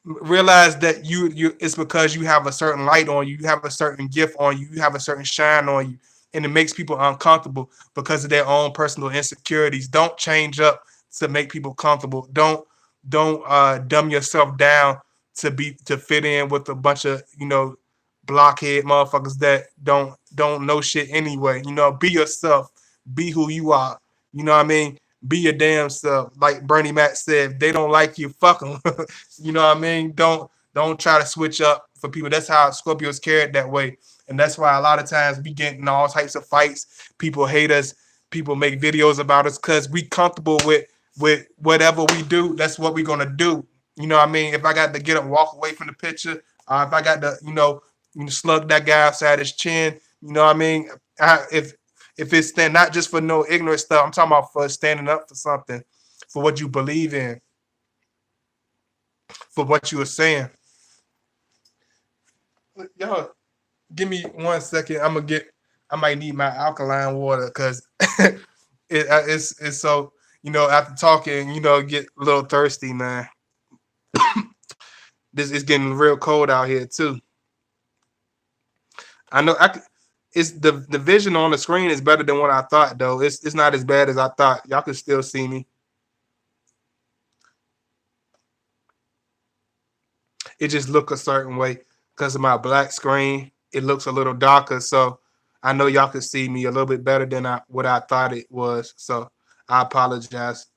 Realize that you it's because you have a certain light on you, you have a certain gift on you, you have a certain shine on you, and it makes people uncomfortable because of their own personal insecurities. Don't change up to make people comfortable. Don't dumb yourself down to fit in with a bunch of blockhead motherfuckers that don't know shit anyway. You know, be yourself, be who you are. You know what I mean? Be your damn self. Like Bernie Mac said, if they don't like you, fuck them. You know what I mean? Don't try to switch up for people. That's how Scorpios carried that way. And that's why a lot of times we get in all types of fights. People hate us. People make videos about us because we comfortable with whatever we do. That's what we're gonna do. You know what I mean? If I got to get up, walk away from the picture, if I got to, slug that guy outside his chin, you know what I mean? If it's not just for no ignorant stuff, I'm talking about for standing up for something. for what you believe in, for what you were saying. Y'all, give me 1 second. I might need my alkaline water because it's so, after talking, get a little thirsty, man. This is getting real cold out here too. I know it's the vision on the screen is better than what I thought though. It's not as bad as I thought. Y'all can still see me. It just look a certain way because of my black screen. It looks a little darker, so I know y'all can see me a little bit better than what I thought it was. So I apologize.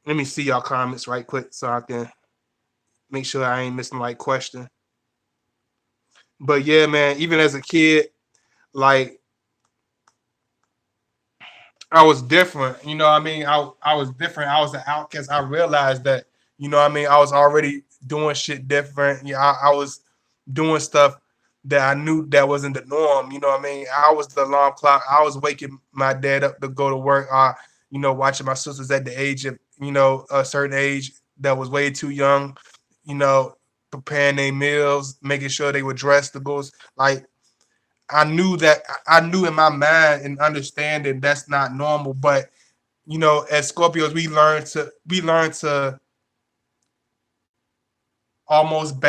Let me see y'all comments right quick so I can make sure I ain't missing like question. But yeah, man, even as a kid, like I was different. You know what I mean? I was different. I was an outcast. I realized that, what I mean? I was already doing shit different. Yeah, I was doing stuff that I knew that wasn't the norm. You know what I mean? I was the alarm clock. I was waking my dad up to go to work. Watching my sisters at the age of, a certain age that was way too young, you know, preparing their meals, making sure they were dressed to go. Like I knew in my mind and understanding that's not normal. But as Scorpios, we learn to almost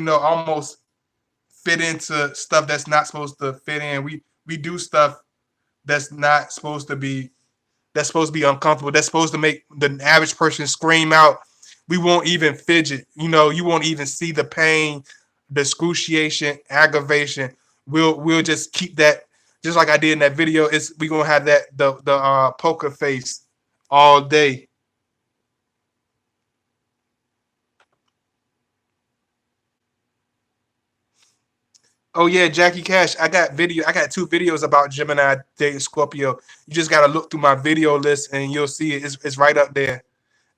almost fit into stuff that's not supposed to fit in. We do stuff that's not supposed to be that's supposed to be uncomfortable. That's supposed to make the average person scream out. We won't even fidget. You won't even see the pain, the excruciation, aggravation. We'll just keep that, just like I did in that video. We gonna have that the poker face all day. Oh yeah, Jackie Cash. I got 2 videos about Gemini dating Scorpio. You just gotta look through my video list and you'll see it. It's right up there.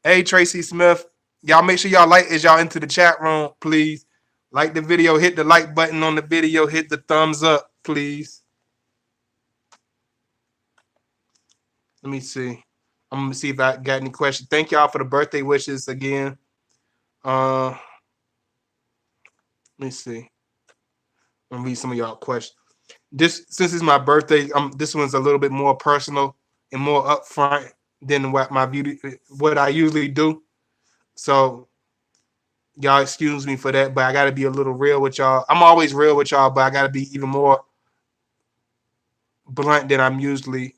Hey Tracy Smith, y'all make sure y'all like as y'all into the chat room, please. Like the video, hit the like button on the video, hit the thumbs up, please. Let me see. I'm gonna see if I got any questions. Thank y'all for the birthday wishes again. Let me see. I'm gonna read some of y'all questions. Since it's my birthday, this one's a little bit more personal and more upfront than what I usually do. So y'all excuse me for that, but I gotta be a little real with y'all. I'm always real with y'all, but I gotta be even more blunt than I'm usually.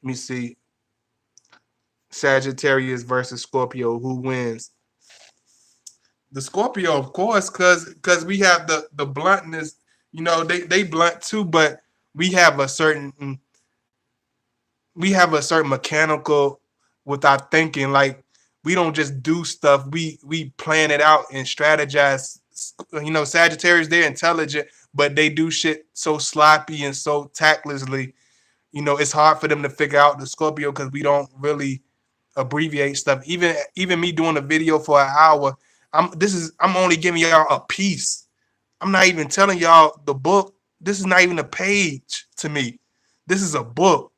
Let me see. Sagittarius versus Scorpio, who wins? The Scorpio, of course, because we have the bluntness. They blunt too, but we have a certain mechanical with our thinking. Like we don't just do stuff. We plan it out and strategize. Sagittarius, they're intelligent, but they do shit so sloppy and so tactlessly. It's hard for them to figure out the Scorpio because we don't really abbreviate stuff. Even me doing a video for an hour, I'm only giving y'all a piece. I'm not even telling y'all the book. This is not even a page to me. This is a book.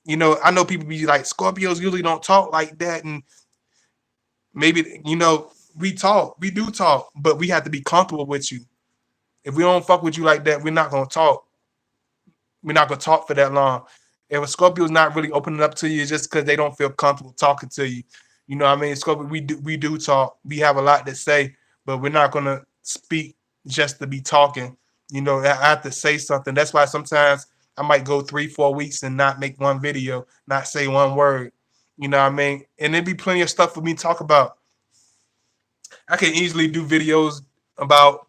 I know people be like, Scorpios usually don't talk like that, and maybe we do talk, but we have to be comfortable with you. If we don't fuck with you like that, we're not gonna talk. We're not gonna talk for that long. If a Scorpio is not really opening up to you, it's just because they don't feel comfortable talking to you. You know what I mean? Scorpio, we do talk. We have a lot to say, but we're not gonna speak just to be talking. I have to say something. That's why sometimes I might go 3-4 weeks and not make one video, not say one word. You know what I mean? And there'd be plenty of stuff for me to talk about. I can easily do videos about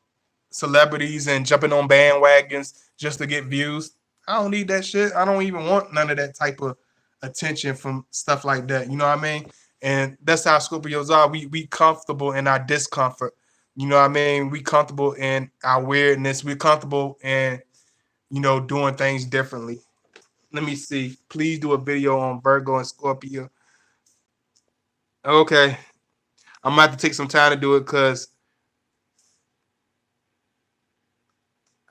celebrities and jumping on bandwagons just to get views. I don't need that shit. I don't even want none of that type of attention from stuff like that. You know what I mean? And that's how Scorpios are. We comfortable in our discomfort. You know what I mean? We comfortable in our weirdness. We're comfortable in, doing things differently. Let me see. Please do a video on Virgo and Scorpio. Okay. I'm gonna have to take some time to do it because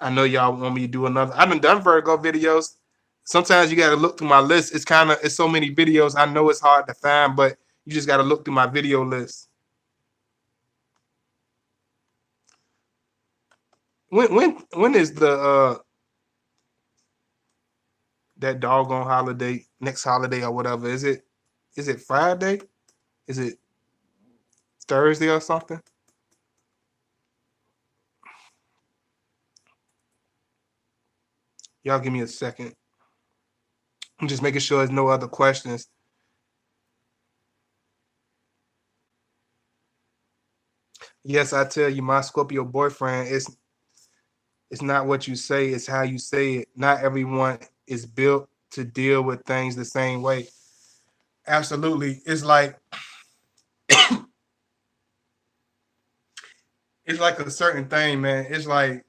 I know y'all want me to do another. I haven't done Virgo videos. Sometimes you gotta look through my list. It's so many videos. I know it's hard to find, but you just gotta look through my video list. When is the that doggone holiday, next holiday or whatever? Is it Friday? Is it Thursday or something? Y'all give me a second. I'm just making sure there's no other questions. Yes, I tell you, my Scorpio boyfriend, it's not what you say, it's how you say it. Not everyone is built to deal with things the same way. Absolutely. It's like a certain thing, man. It's like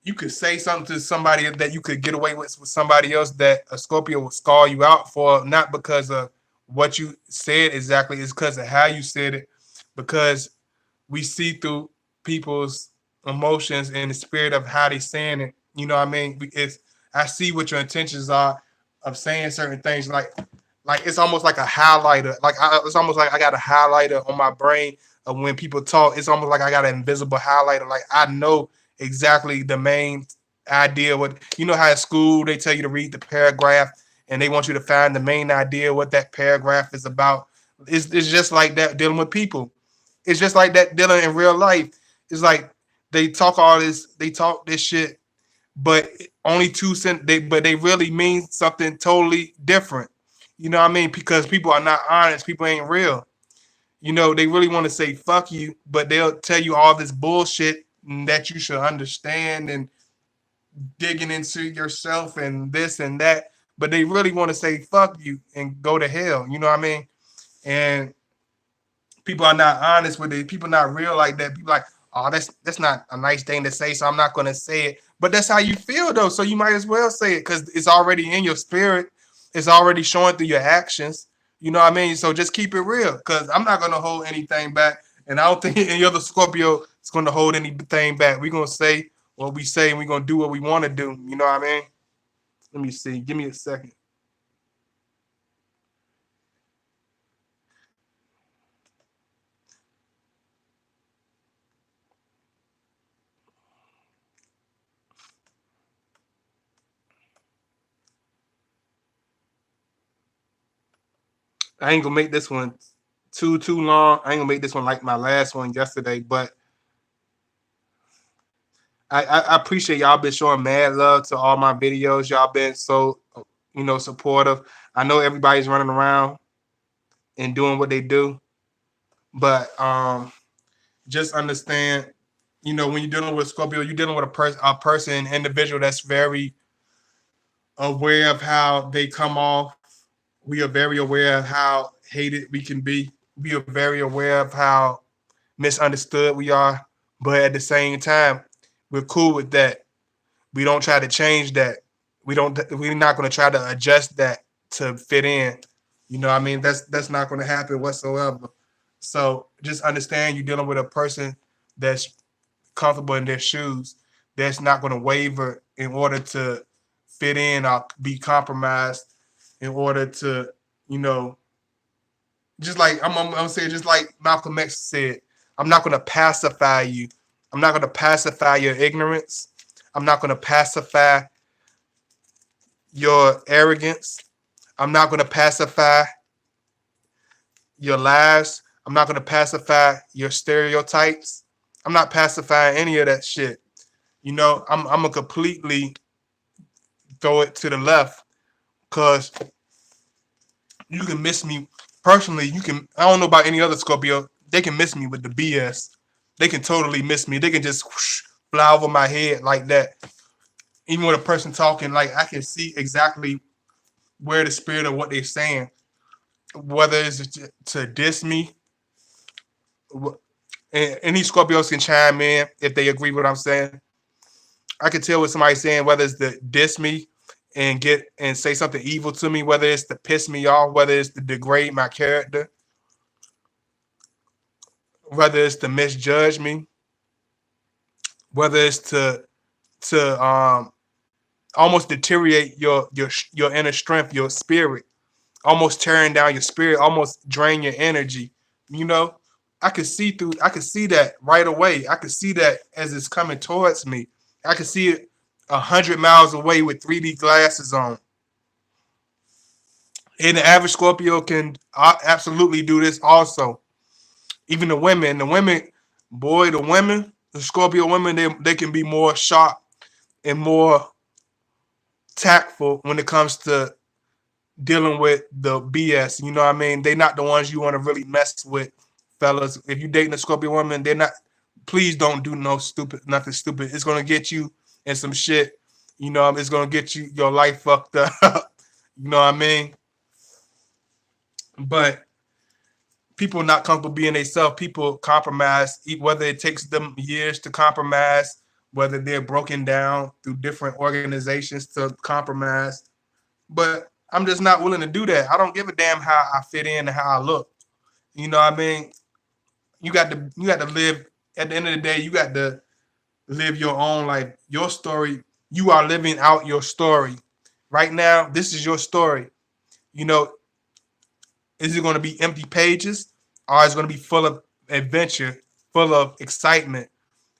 you could say something to somebody that you could get away with somebody else that a Scorpio will scar you out for, not because of what you said exactly, it's because of how you said it. Because we see through people's emotions and the spirit of how they saying it. You know what I mean? It's I see what your intentions are of saying certain things. Like it's almost like a highlighter. It's almost like I got a highlighter on my brain of when people talk. It's almost like I got an invisible highlighter. Like I know exactly the main idea. What you know how at school they tell you to read the paragraph and they want you to find the main idea what that paragraph is about. It's just like that dealing with people. It's just like that dealing in real life. It's like they talk this shit, but only 2 cents. But they really mean something totally different. You know what I mean? Because people are not honest. People ain't real. You know, they really want to say fuck you, but they'll tell you all this bullshit that you should understand and digging into yourself and this and that. But they really want to say fuck you and go to hell. You know what I mean? And people are not honest with it. People not real like that. People like, oh, that's not a nice thing to say, so I'm not gonna say it. But that's how you feel though, so you might as well say it because it's already in your spirit. It's already showing through your actions. You know what I mean? So just keep it real because I'm not gonna hold anything back, and I don't think any other Scorpio is gonna hold anything back. We're gonna say what we say, and we're gonna do what we want to do. You know what I mean? Let me see. Give me a second. I ain't gonna make this one too long. I ain't gonna make this one like my last one yesterday, but I appreciate y'all been showing mad love to all my videos. Y'all been so supportive. I know everybody's running around and doing what they do, but just understand, when you're dealing with Scorpio, you're dealing with a person, individual that's very aware of how they come off. We are very aware of how hated we can be. We are very aware of how misunderstood we are, but at the same time, we're cool with that. We don't try to change that. We're not going to try to adjust that to fit in. You know what I mean? That's not going to happen whatsoever. So just understand you're dealing with a person that's comfortable in their shoes, that's not going to waver in order to fit in or be compromised in order to, you know, just like I'm saying, just like Malcolm X said, I'm not going to pacify you. I'm not going to pacify your ignorance. I'm not going to pacify your arrogance. I'm not going to pacify your lies. I'm not going to pacify your stereotypes. I'm not pacifying any of that shit. I'm gonna completely throw it to the left because you can miss me personally. I don't know about any other Scorpio. They can miss me with the BS. They can totally miss me. They can just whoosh, fly over my head like that. Even with a person talking, like I can see exactly where the spirit of what they're saying, whether it's to diss me. And any Scorpios can chime in if they agree with what I'm saying. I can tell what somebody's saying, whether it's to diss me and get and say something evil to me, whether it's to piss me off, whether it's to degrade my character, whether it's to misjudge me, whether it's to almost deteriorate your inner strength, your spirit, almost tearing down your spirit, almost drain your energy. You know, I could see that right away. I could see that as it's coming towards me. I could see it 100 miles away with 3D glasses on. And the average Scorpio can absolutely do this also. Even boy, the Scorpio women, they can be more sharp and more tactful when it comes to dealing with the BS. You know what I mean? They're not the ones you want to really mess with, fellas. If you dating a Scorpio woman, they're not. Please don't do nothing stupid. It's gonna get you in some shit. You know, it's gonna get your life fucked up. You know what I mean? But people not comfortable being themselves. People compromise, whether it takes them years to compromise, whether they're broken down through different organizations to compromise. But I'm just not willing to do that. I don't give a damn how I fit in and how I look. You know what I mean? You got to live at the end of the day, you got to live your own life. Your story, you are living out your story. Right now, this is your story. You know, is it going to be empty pages or is it going to be full of adventure, full of excitement?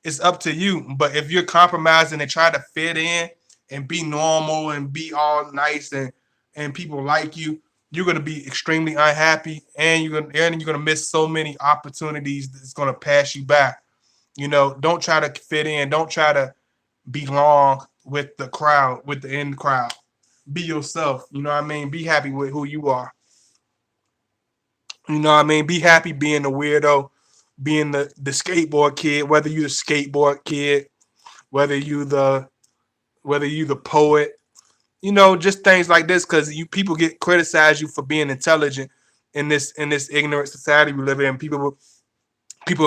It's up to you. But if you're compromising and trying to fit in and be normal and be all nice and people like you, you're gonna be extremely unhappy and you're gonna miss so many opportunities that's gonna pass you by. You know, don't try to fit in, don't try to belong with the crowd, with the in crowd. Be yourself, you know what I mean? Be happy with who you are. You know what I mean? Be happy being the weirdo, being the skateboard kid, whether you the skateboard kid, whether you the whether you the poet, you know, just things like this, because you people get criticized you for being intelligent in this ignorant society we live in. People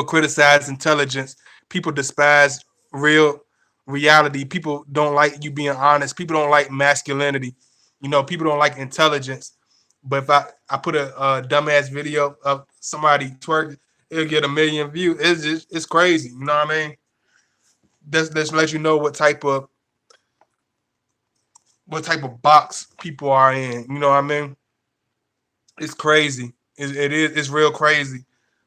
criticize intelligence. People despise real reality. People don't like you being honest. People don't like masculinity. You know, people don't like intelligence. But if I put a dumbass video of somebody twerking, it'll get a million views. It's crazy. You know what I mean? That's let you know what type of box people are in. You know what I mean? It's crazy. It's real crazy.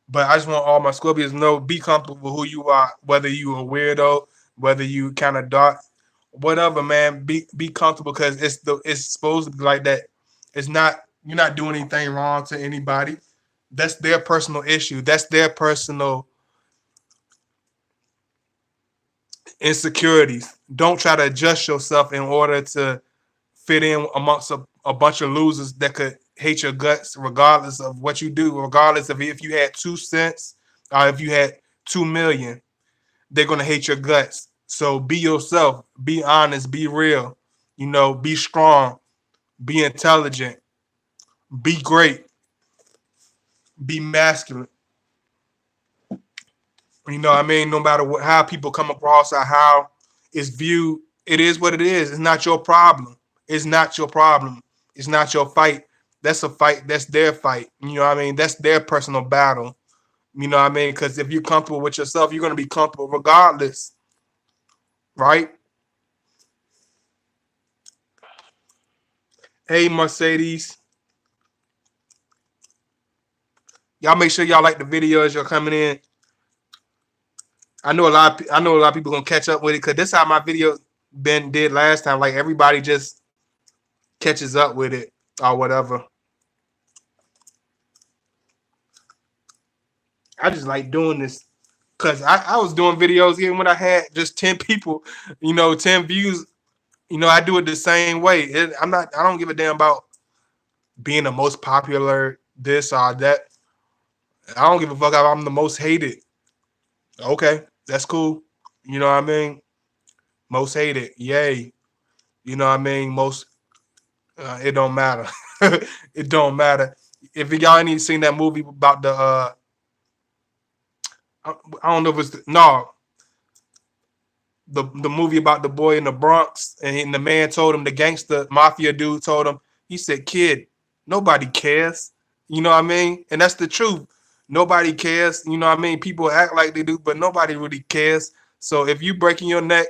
But I just want all my Scorpios to know, be comfortable with who you are, whether you a weirdo, whether you kind of dark, whatever, man. Be comfortable because it's supposed to be like that. It's not You're not doing anything wrong to anybody. That's their personal issue. That's their personal insecurities. Don't try to adjust yourself in order to fit in amongst a bunch of losers that could hate your guts regardless of what you do, regardless of if you had 2 cents or if you had 2 million, they're gonna hate your guts. So be yourself, be honest, be real, you know, be strong, be intelligent, be great, be masculine. You know what I mean? No matter how people come across or how it's viewed, it is what it is. It's not your problem. It's not your problem. It's not your fight. That's a fight. That's their fight. You know what I mean? That's their personal battle. You know what I mean? Because if you're comfortable with yourself, you're going to be comfortable regardless, right? Hey, Mercedes. Y'all make sure y'all like the video as you're coming in. I know a lot of people gonna catch up with it because this is how my video been did last time. Like everybody just catches up with it or whatever. I just like doing this because I was doing videos even when I had just 10 people, 10 views. I do it the same way. I don't give a damn about being the most popular, this or that. I don't give a fuck if I'm the most hated. Okay, that's cool. You know what I mean? Most hated, yay. You know what I mean? It don't matter. It don't matter. If y'all ain't seen that movie about I don't know if it's no, the movie about the boy in the Bronx, and the man told him, the gangster mafia dude told him, he said, "Kid, nobody cares." You know what I mean? And that's the truth. Nobody cares. You know what I mean? People act like they do, but nobody really cares. So if you breaking your neck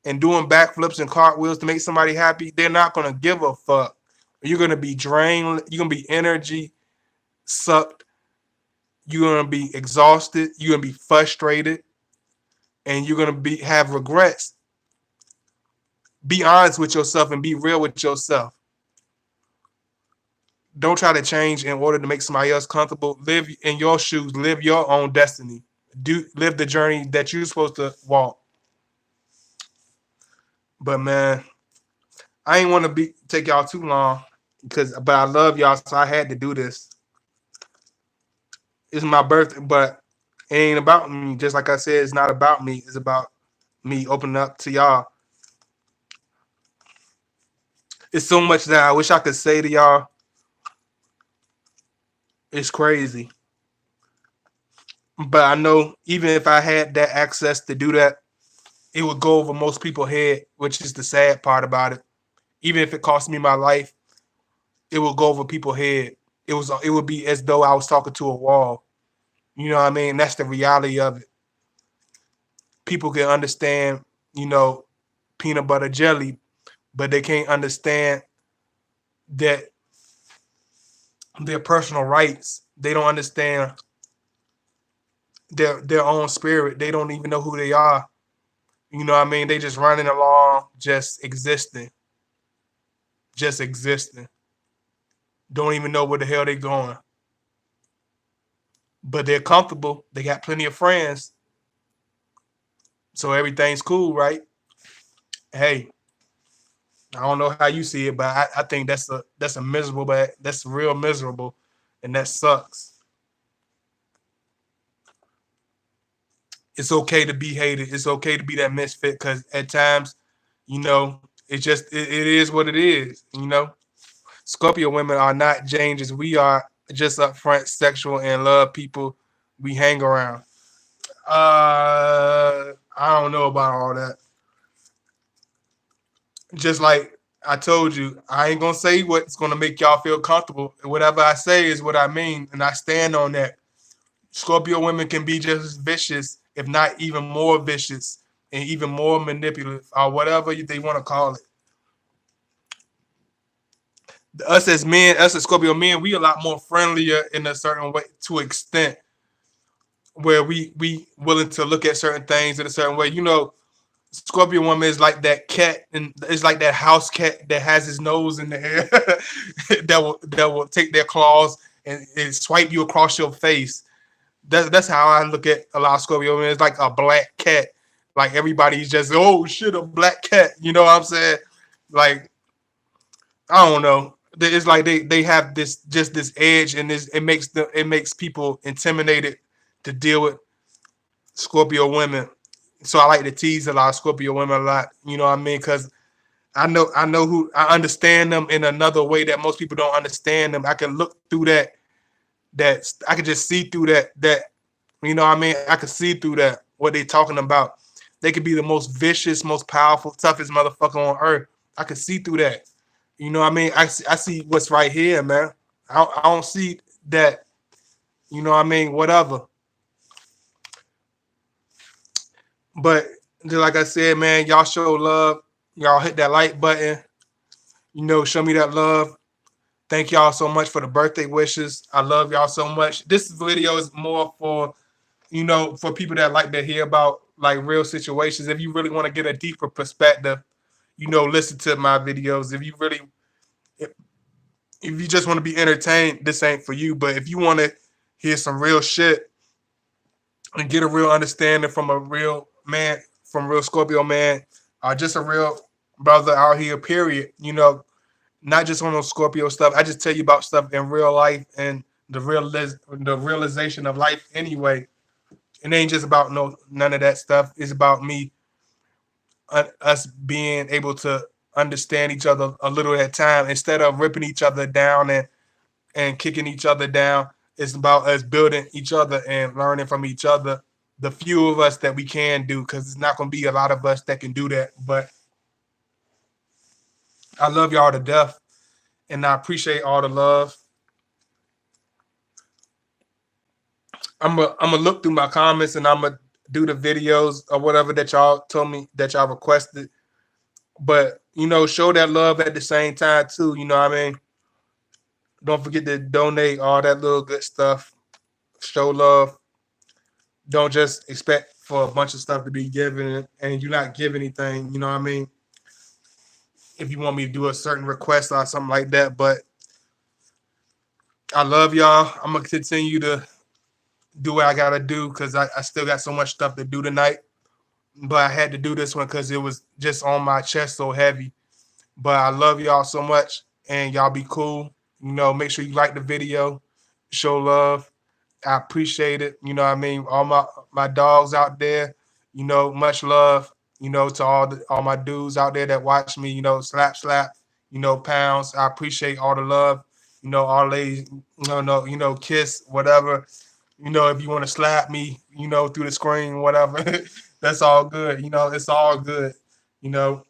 and doing backflips and cartwheels to make somebody happy, they're not gonna give a fuck. You're gonna be drained. You're gonna be energy sucked. You're gonna be exhausted. You're gonna be frustrated, and you're gonna be have regrets. Be honest with yourself and be real with yourself. Don't try to change in order to make somebody else comfortable. Live in your shoes. Live your own destiny. Live the journey that you're supposed to walk. But man, I ain't want to be take y'all too long but I love y'all, so I had to do this. It's my birthday, but it ain't about me. Just like I said, it's not about me. It's about me opening up to y'all. It's so much that I wish I could say to y'all. It's crazy. But I know even if I had that access to do that, it would go over most people's head, which is the sad part about it. Even if it cost me my life, it would go over people's head. It would be as though I was talking to a wall. You know what I mean? That's the reality of it. People can understand, you know, peanut butter jelly, but they can't understand that their personal rights. They don't understand their own spirit. They don't even know who they are. You know what I mean? They just running along, just existing. Just existing. Don't even know where the hell they going. But they're comfortable. They got plenty of friends. So everything's cool, right? Hey, I don't know how you see it, but I think that's a miserable, but that's real miserable, and that sucks. It's okay to be hated. It's okay to be that misfit because at times, you know, it is what it is. You know, Scorpio women are not changes. We are just upfront, sexual, and love people we hang around. I don't know about all that. Just like I told you, I ain't gonna say what's gonna make y'all feel comfortable. Whatever I say is what I mean, and I stand on that. Scorpio women can be just as vicious, if not even more vicious, and even more manipulative, or whatever they want to call it. Us as men, us as Scorpio men, we a lot more friendlier in a certain way, to an extent where we willing to look at certain things in a certain way. You know, Scorpio woman is like that cat, and it's like that house cat that has his nose in the air that will take their claws and swipe you across your face. That's how I look at a lot of Scorpio women. It's like a black cat. Like everybody's just, oh shit, a black cat. You know what I'm saying? Like, I don't know. It's like they have this edge, and it makes people intimidated to deal with Scorpio women. So I like to tease a lot of Scorpio women a lot. You know what I mean? Because I understand them in another way that most people don't understand them. I can look through that I can just see through that you know what I mean? I can see through that what they talking about. They could be the most vicious, most powerful, toughest motherfucker on earth. I can see through that. You know what I mean? I see what's right here, man. I don't see that. You know what I mean? Whatever. But like I said, man, y'all show love. Y'all hit that like button. You know, show me that love. Thank y'all so much for the birthday wishes. I love y'all so much. This video is more for, you know, for people that like to hear about like real situations. If you really want to get a deeper perspective, you know, listen to my videos. If you just want to be entertained, this ain't for you. But if you want to hear some real shit and get a real understanding from a real man, from real Scorpio man, or just a real brother out here, period, you know, not just on those Scorpio stuff. I just tell you about stuff in real life and the realization of life anyway. It ain't just about none of that stuff. It's about me, us being able to understand each other a little at a time instead of ripping each other down and kicking each other down. It's about us building each other and learning from each other. The few of us that we can do, because it's not going to be a lot of us that can do that. But I love y'all to death, and I appreciate all the love. I'm gonna look through my comments, and I'm gonna do the videos or whatever that y'all told me that y'all requested. But show that love at the same time too. You know what I mean? Don't forget to donate all that little good stuff. Show love. Don't just expect for a bunch of stuff to be given and you not give anything. You know what I mean? If you want me to do a certain request or something like that. But I love y'all. I'm gonna continue to do what I gotta do because I still got so much stuff to do tonight. But I had to do this one because it was just on my chest so heavy. But I love y'all so much and y'all be cool. Make sure you like the video, show love. I appreciate it. You know what I mean? All my dogs out there, much love, to all my dudes out there that watch me, slap, slap, pounds. I appreciate all the love, all ladies, kiss, whatever. If you want to slap me, through the screen, whatever, that's all good. It's all good. You know,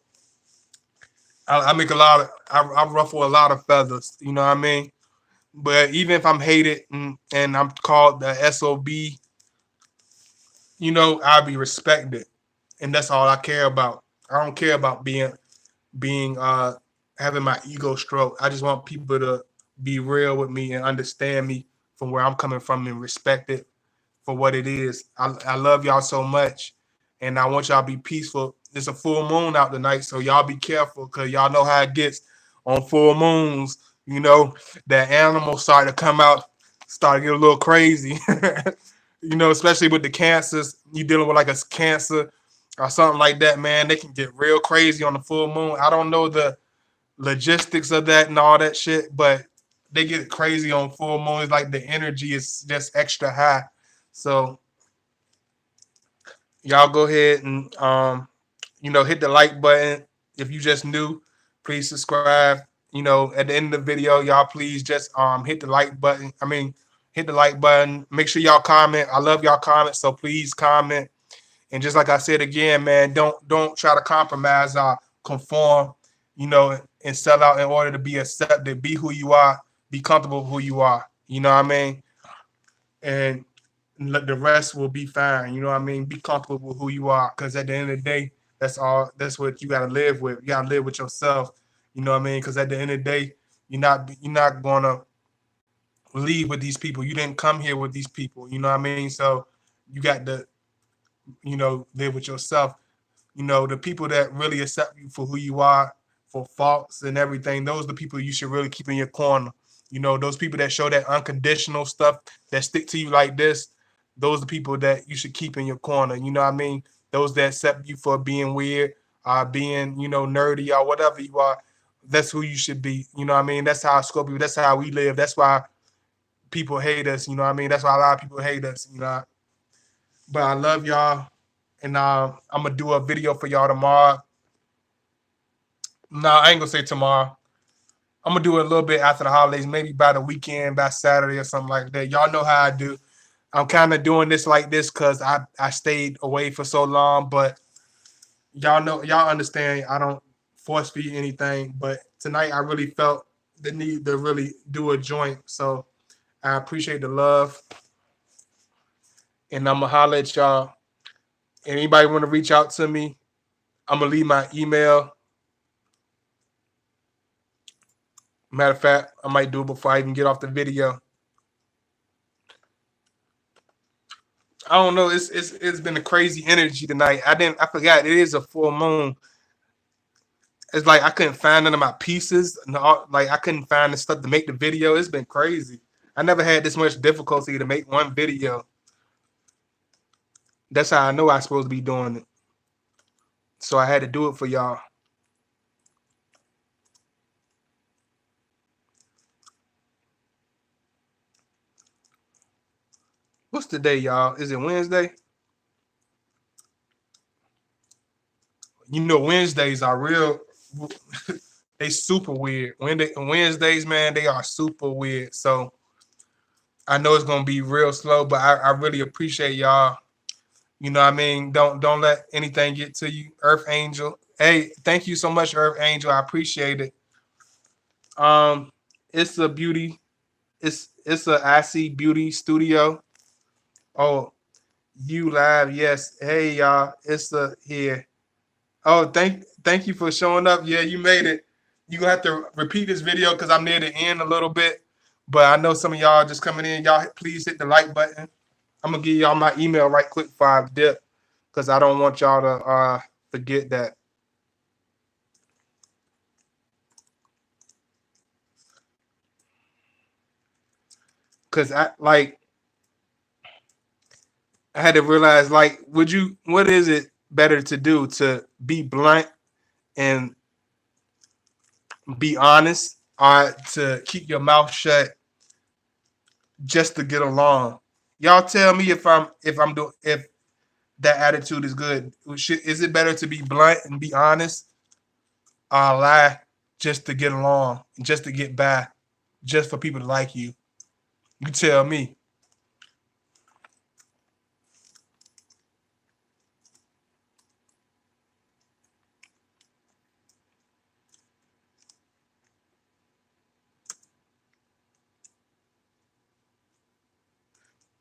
I make a lot of, I ruffle a lot of feathers, you know what I mean? But even if I'm hated and I'm called the SOB, I'll be respected. And that's all I care about. I don't care about being having my ego stroke. I just want people to be real with me and understand me from where I'm coming from and respect it for what it is. I love y'all so much, and I want y'all to be peaceful. It's a full moon out tonight, so y'all be careful because y'all know how it gets on full moons. That animals start to come out, start to get a little crazy. Especially with the cancers, you dealing with like a cancer or something like that, man. They can get real crazy on the full moon. I don't know the logistics of that and all that shit, but they get crazy on full moons. Like the energy is just extra high. So y'all go ahead and hit the like button. If you just new, please subscribe. At the end of the video, y'all please just hit the like button. Hit the like button. Make sure y'all comment. I love y'all comments, so please comment. And just like I said again, man, don't try to compromise or conform, and sell out in order to be accepted. Be who you are. Be comfortable with who you are. You know what I mean? And let the rest will be fine. You know what I mean? Be comfortable with who you are, because at the end of the day, that's all. That's what you got to live with. You got to live with yourself. You know what I mean? Because at the end of the day, you're not gonna leave with these people. You didn't come here with these people. You know what I mean? So you got to live with yourself. The people that really accept you for who you are, for faults and everything, those are the people you should really keep in your corner. Those people that show that unconditional stuff, that stick to you like this, those are the people that you should keep in your corner. You know what I mean? Those that accept you for being weird, being, nerdy or whatever you are, that's who you should be. You know what I mean? That's how Scorpio, that's how we live. That's why people hate us. You know what I mean? That's why a lot of people hate us. But I love y'all. And I'm gonna do a video for y'all tomorrow. No, I ain't gonna say tomorrow. I'm gonna do it a little bit after the holidays, maybe by the weekend, by Saturday or something like that. Y'all know how I do. I'm kind of doing this like this because I stayed away for so long, but y'all understand. I don't force feed anything, but tonight I really felt the need to really do a joint. So I appreciate the love, and I'm gonna holler at y'all. Anybody want to reach out to me? I'm gonna leave my email. Matter of fact, I might do it before I even get off the video. I don't know. It's been a crazy energy tonight. I forgot it is a full moon. It's like I couldn't find none of my pieces. No, like I couldn't find the stuff to make the video. It's been crazy. I never had this much difficulty to make one video. That's how I know I'm supposed to be doing it. So I had to do it for y'all. What's the day, y'all? Is it Wednesday? Wednesdays are real. They super weird. Wednesdays, man, they are super weird. So I know it's gonna be real slow, but I really appreciate y'all. You know what I mean? Don't let anything get to you. Earth Angel. Hey, thank you so much, Earth Angel. I appreciate it. Um, it's a beauty. It's a IC Beauty Studio. Oh, You live, yes. Hey y'all, it's the here. Oh, thank you for showing up. Yeah, you made it. You gonna have to repeat this video because I'm near the end a little bit. But I know some of y'all just coming in. Y'all please hit the like button. I'm gonna give y'all my email right quick before I dip because I don't want y'all to forget that. Cause I had to realize like what is it better to do to be blunt and be honest or to keep your mouth shut just to get along? Y'all tell me if that attitude is good. Is it better to be blunt and be honest or lie just to get along, just to get by, just for people to like you? You tell me.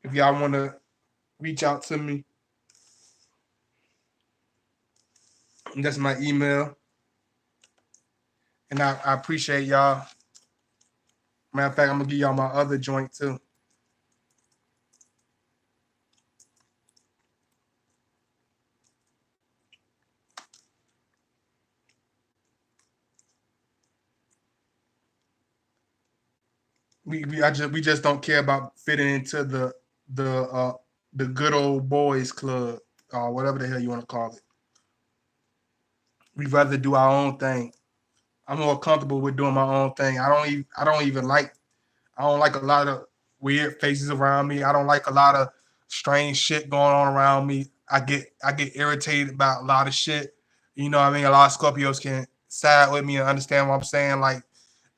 If y'all want to reach out to me, that's my email. And I appreciate y'all. Matter of fact, I'm gonna give y'all my other joint too. We just don't care about fitting into the uh the good old boys club or whatever the hell you want to call it. We'd rather do our own thing. I'm more comfortable with doing my own thing. I don't like a lot of weird faces around me. I don't like a lot of strange shit going on around me. I get irritated about a lot of shit. You know what I mean? A lot of Scorpios can side with me and understand what I'm saying. Like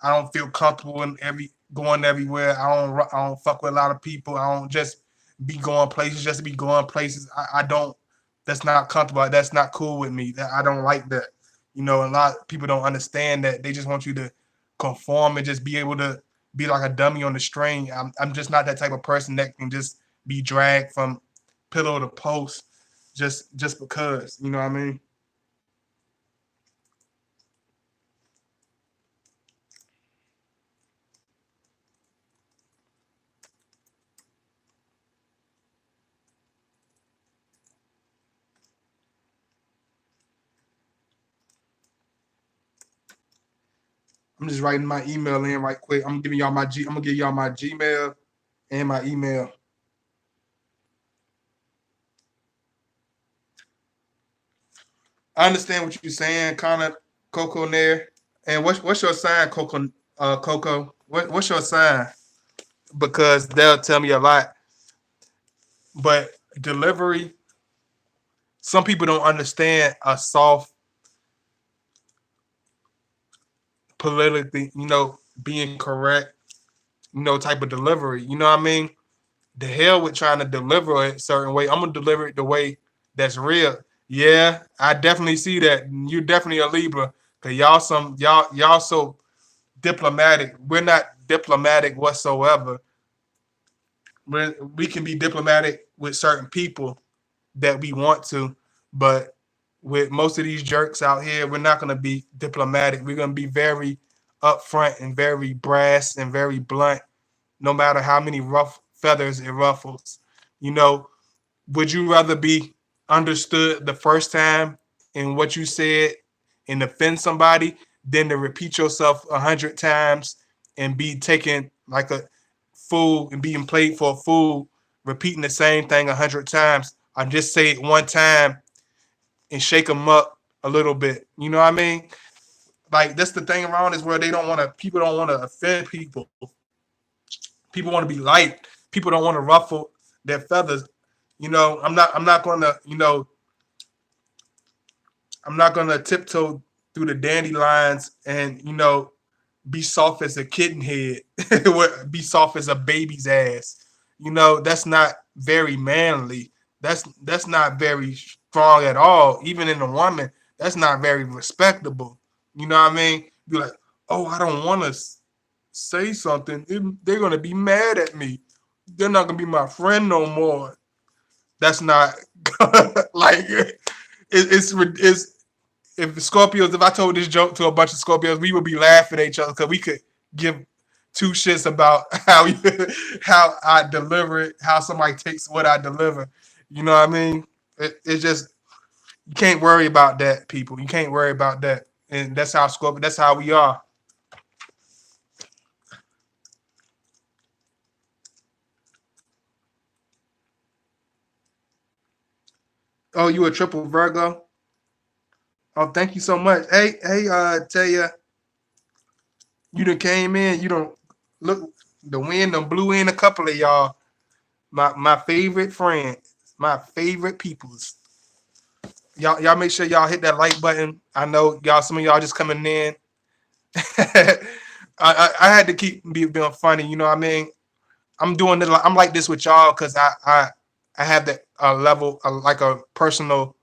I don't feel comfortable in every going everywhere. I don't fuck with a lot of people. I don't just be going places just to be going places. I don't. That's not comfortable. That's not cool with me. I don't like that. You know, a lot of people don't understand that. They just want you to conform and just be able to be like a dummy on the string. I'm just not that type of person that can just be dragged from pillow to post just because. You know what I mean? I'm just writing my email in right quick. I'm gonna give y'all my Gmail and my email. I understand what you're saying, Connor Coco Nair. And what's your sign, Coco? What's your sign? Because they'll tell me a lot. But delivery, some people don't understand a soft, politically, being correct, type of delivery. You know what I mean? The hell with trying to deliver it a certain way. I'm gonna deliver it the way that's real. Yeah, I definitely see that. You're definitely a Libra. Cause y'all so diplomatic. We're not diplomatic whatsoever. We can be diplomatic with certain people that we want to, but with most of these jerks out here, we're not gonna be diplomatic. We're gonna be very upfront and very brass and very blunt, no matter how many rough feathers it ruffles. You know, would you rather be understood the first time in what you said and offend somebody than to repeat yourself 100 times and be taken like a fool and being played for a fool, repeating the same thing 100 times? I just say it one time and shake them up a little bit. You know what I mean? Like that's the thing around this world. People don't want to offend people. People want to be light. People don't want to ruffle their feathers. I'm not gonna, I'm not gonna tiptoe through the dandelions and, be soft as a kitten head, be soft as a baby's ass. That's not very manly. That's not very strong at all. Even in a woman, that's not very respectable. You know what I mean? Be like, oh, I don't want to say something. They're gonna be mad at me. They're not gonna be my friend no more. That's not like it's if the Scorpios, if I told this joke to a bunch of Scorpios, we would be laughing at each other because we could give two shits about how I deliver it, how somebody takes what I deliver. You know what I mean? It's just you can't worry about that, people. You can't worry about that, and that's how Scorpio. That's how we are. Oh, you a triple Virgo? Oh, thank you so much. Hey, tell you done came in. You don't look the wind done blew in a couple of y'all. My favorite friends, my favorite peoples. Y'all make sure y'all hit that like button. I know y'all. Some of y'all just coming in. I had to keep being funny. You know what I mean? I'm doing it. I'm like this with y'all because I have that level like a personal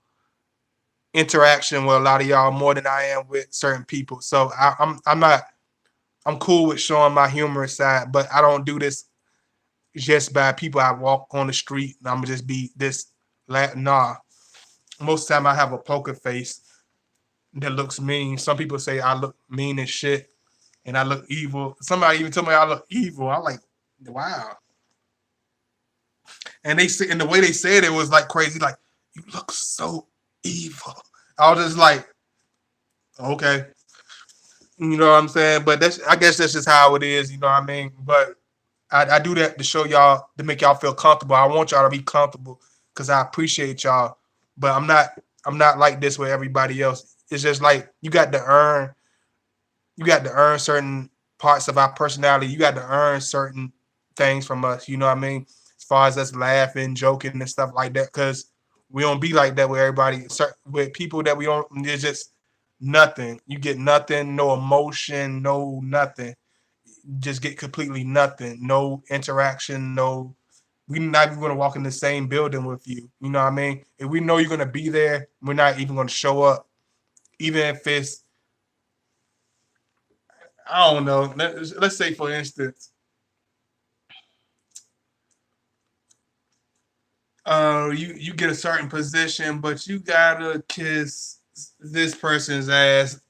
interaction with a lot of y'all more than I am with certain people. So I'm not I'm cool with showing my humorous side, but I don't do this just by people I walk on the street and I'm gonna just be this. Nah, most of the time I have a poker face that looks mean. Some people say I look mean as shit and I look evil. Somebody even told me I look evil. I'm like, wow. And they say, and the way they said it was like crazy. Like, you look so evil. I was just like, okay, you know what I'm saying. But that's, I guess that's just how it is. You know what I mean. But I do that to show y'all to make y'all feel comfortable. I want y'all to be comfortable because I appreciate y'all. But I'm not like this with everybody else. It's just like you got to earn certain parts of our personality. You got to earn certain things from us. You know what I mean? As far as us laughing, joking, and stuff like that, because we don't be like that with everybody. With people that we don't, there's just nothing. You get nothing, no emotion, no nothing. Just get completely nothing, no interaction, no. We're not even gonna walk in the same building with you. You know what I mean? If we know you're gonna be there, we're not even gonna show up, even if it's I don't know. Let's say for instance, you get a certain position, but you gotta kiss this person's ass,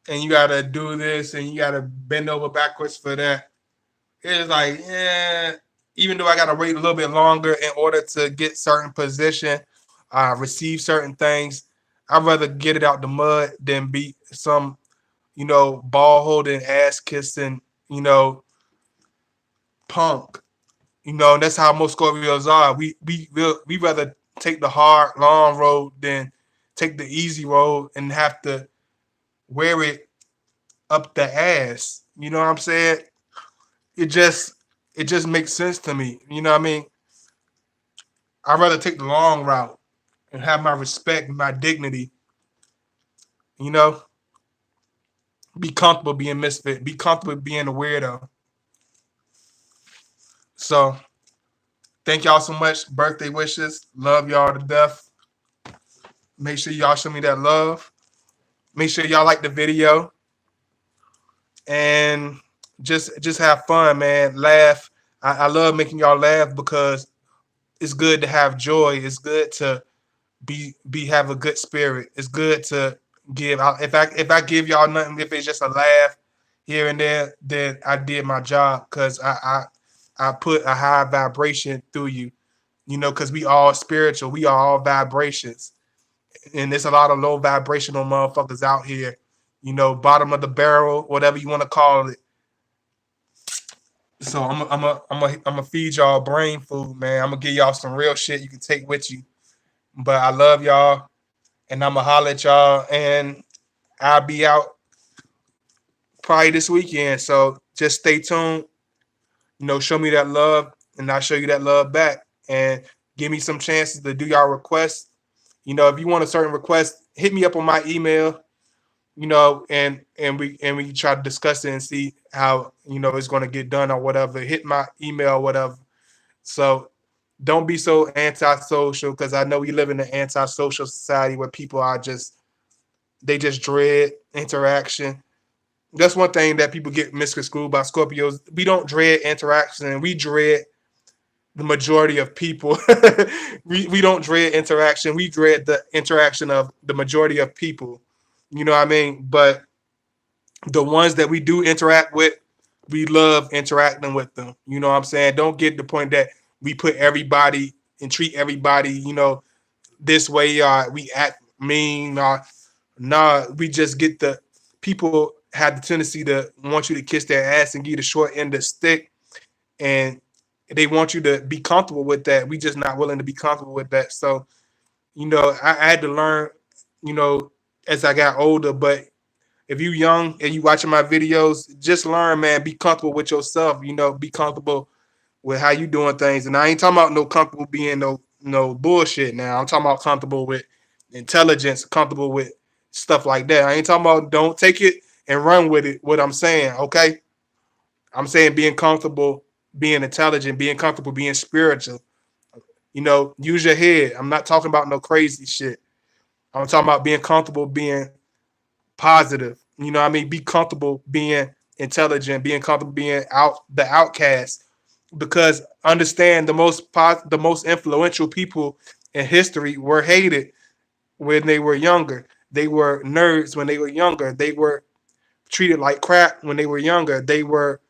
and you gotta do this, and you gotta bend over backwards for that. It's like, yeah, even though I gotta wait a little bit longer in order to get certain position, receive certain things, I'd rather get it out the mud than be some, ball holding, ass kissing, punk. That's how most Scorpios are. We rather take the hard, long road than take the easy road and have to wear it up the ass. You know what I'm saying? It just it just makes sense to me. You know what I mean? I'd rather take the long route and have my respect and my dignity, you know, be comfortable being misfit, be comfortable being a weirdo. So thank y'all so much. Birthday wishes. Love y'all to death. Make sure y'all show me that love. Make sure y'all like the video and just have fun, man. Laugh. I love making y'all laugh because it's good to have joy. It's good to be have a good spirit. It's good to give. If I give y'all nothing, if it's just a laugh here and there, then I did my job because I put a high vibration through you. Because we all spiritual. We are all vibrations, and there's a lot of low vibrational motherfuckers out here. Bottom of the barrel, whatever you want to call it. So I'm a feed y'all brain food, man. I'm gonna give y'all some real shit you can take with you. But I love y'all, and I'm gonna holler at y'all, and I'll be out probably this weekend. So just stay tuned. Show me that love, and I'll show you that love back, and give me some chances to do y'all requests. If you want a certain request, hit me up on my email. And we can try to discuss it and see how it's going to get done or whatever. Hit my email, or whatever. So don't be so antisocial because I know we live in an antisocial society where people are they just dread interaction. That's one thing that people get misconstrued by Scorpios. We don't dread interaction. We dread the majority of people. We don't dread interaction. We dread the interaction of the majority of people. You know what I mean? But the ones that we do interact with, we love interacting with them. You know what I'm saying? Don't get the point that we put everybody and treat everybody, this way, we act mean, nah, we just get the people have the tendency to want you to kiss their ass and give you the short end of the stick, and they want you to be comfortable with that. We just not willing to be comfortable with that. So, I had to learn, you know, as I got older. But if you young and you watching my videos, just learn, man. Be comfortable with yourself. Be comfortable with how you doing things. And I ain't talking about no comfortable being no bullshit. Now I'm talking about comfortable with intelligence, comfortable with stuff like that. I ain't talking about don't take it and run with it. What I'm saying, okay? I'm saying being comfortable, being intelligent, being comfortable, being spiritual. Use your head. I'm not talking about no crazy shit. I'm talking about being comfortable, being positive. You know what I mean? Be comfortable being intelligent, being comfortable being the outcast. Because understand the most influential people in history were hated when they were younger. They were nerds when they were younger. They were treated like crap when they were younger. They were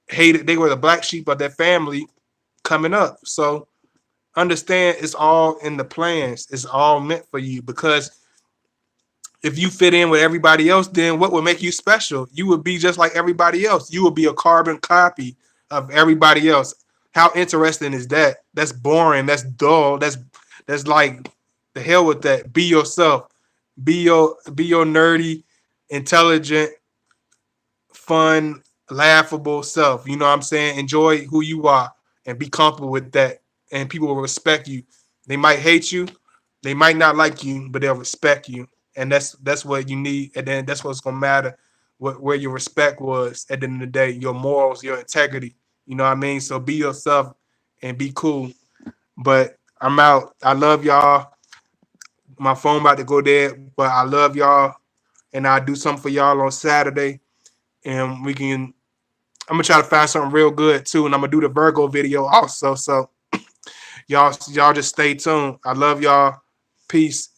hated. They were the black sheep of their family coming up. So understand it's all in the plans. It's all meant for you, because if you fit in with everybody else, then what would make you special? You would be just like everybody else. You would be a carbon copy of everybody else. How interesting is that? That's boring. That's dull. That's like the hell with that. Be yourself. Be your nerdy, intelligent, fun, laughable self. You know what I'm saying? Enjoy who you are and be comfortable with that. And people will respect you. They might hate you, they might not like you, but they'll respect you. And that's what you need. And then that's what's gonna matter. Where your respect was at the end of the day, your morals, your integrity. You know what I mean? So be yourself and be cool. But I'm out. I love y'all. My phone about to go dead, but I love y'all. And I'll do something for y'all on Saturday. And I'm gonna try to find something real good too. And I'm gonna do the Virgo video also. So y'all just stay tuned. I love y'all. Peace.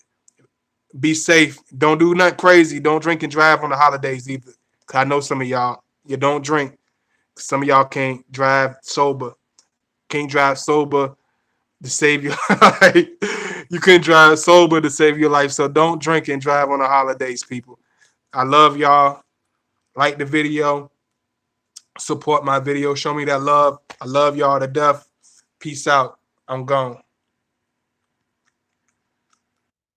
Be safe. Don't do nothing crazy. Don't drink and drive on the holidays either. Cause I know some of y'all, you don't drink. Some of y'all can't drive sober. Can't drive sober to save your life. You couldn't drive sober to save your life. So don't drink and drive on the holidays, people. I love y'all. Like the video. Support my video. Show me that love. I love y'all to death. Peace out. I'm gone.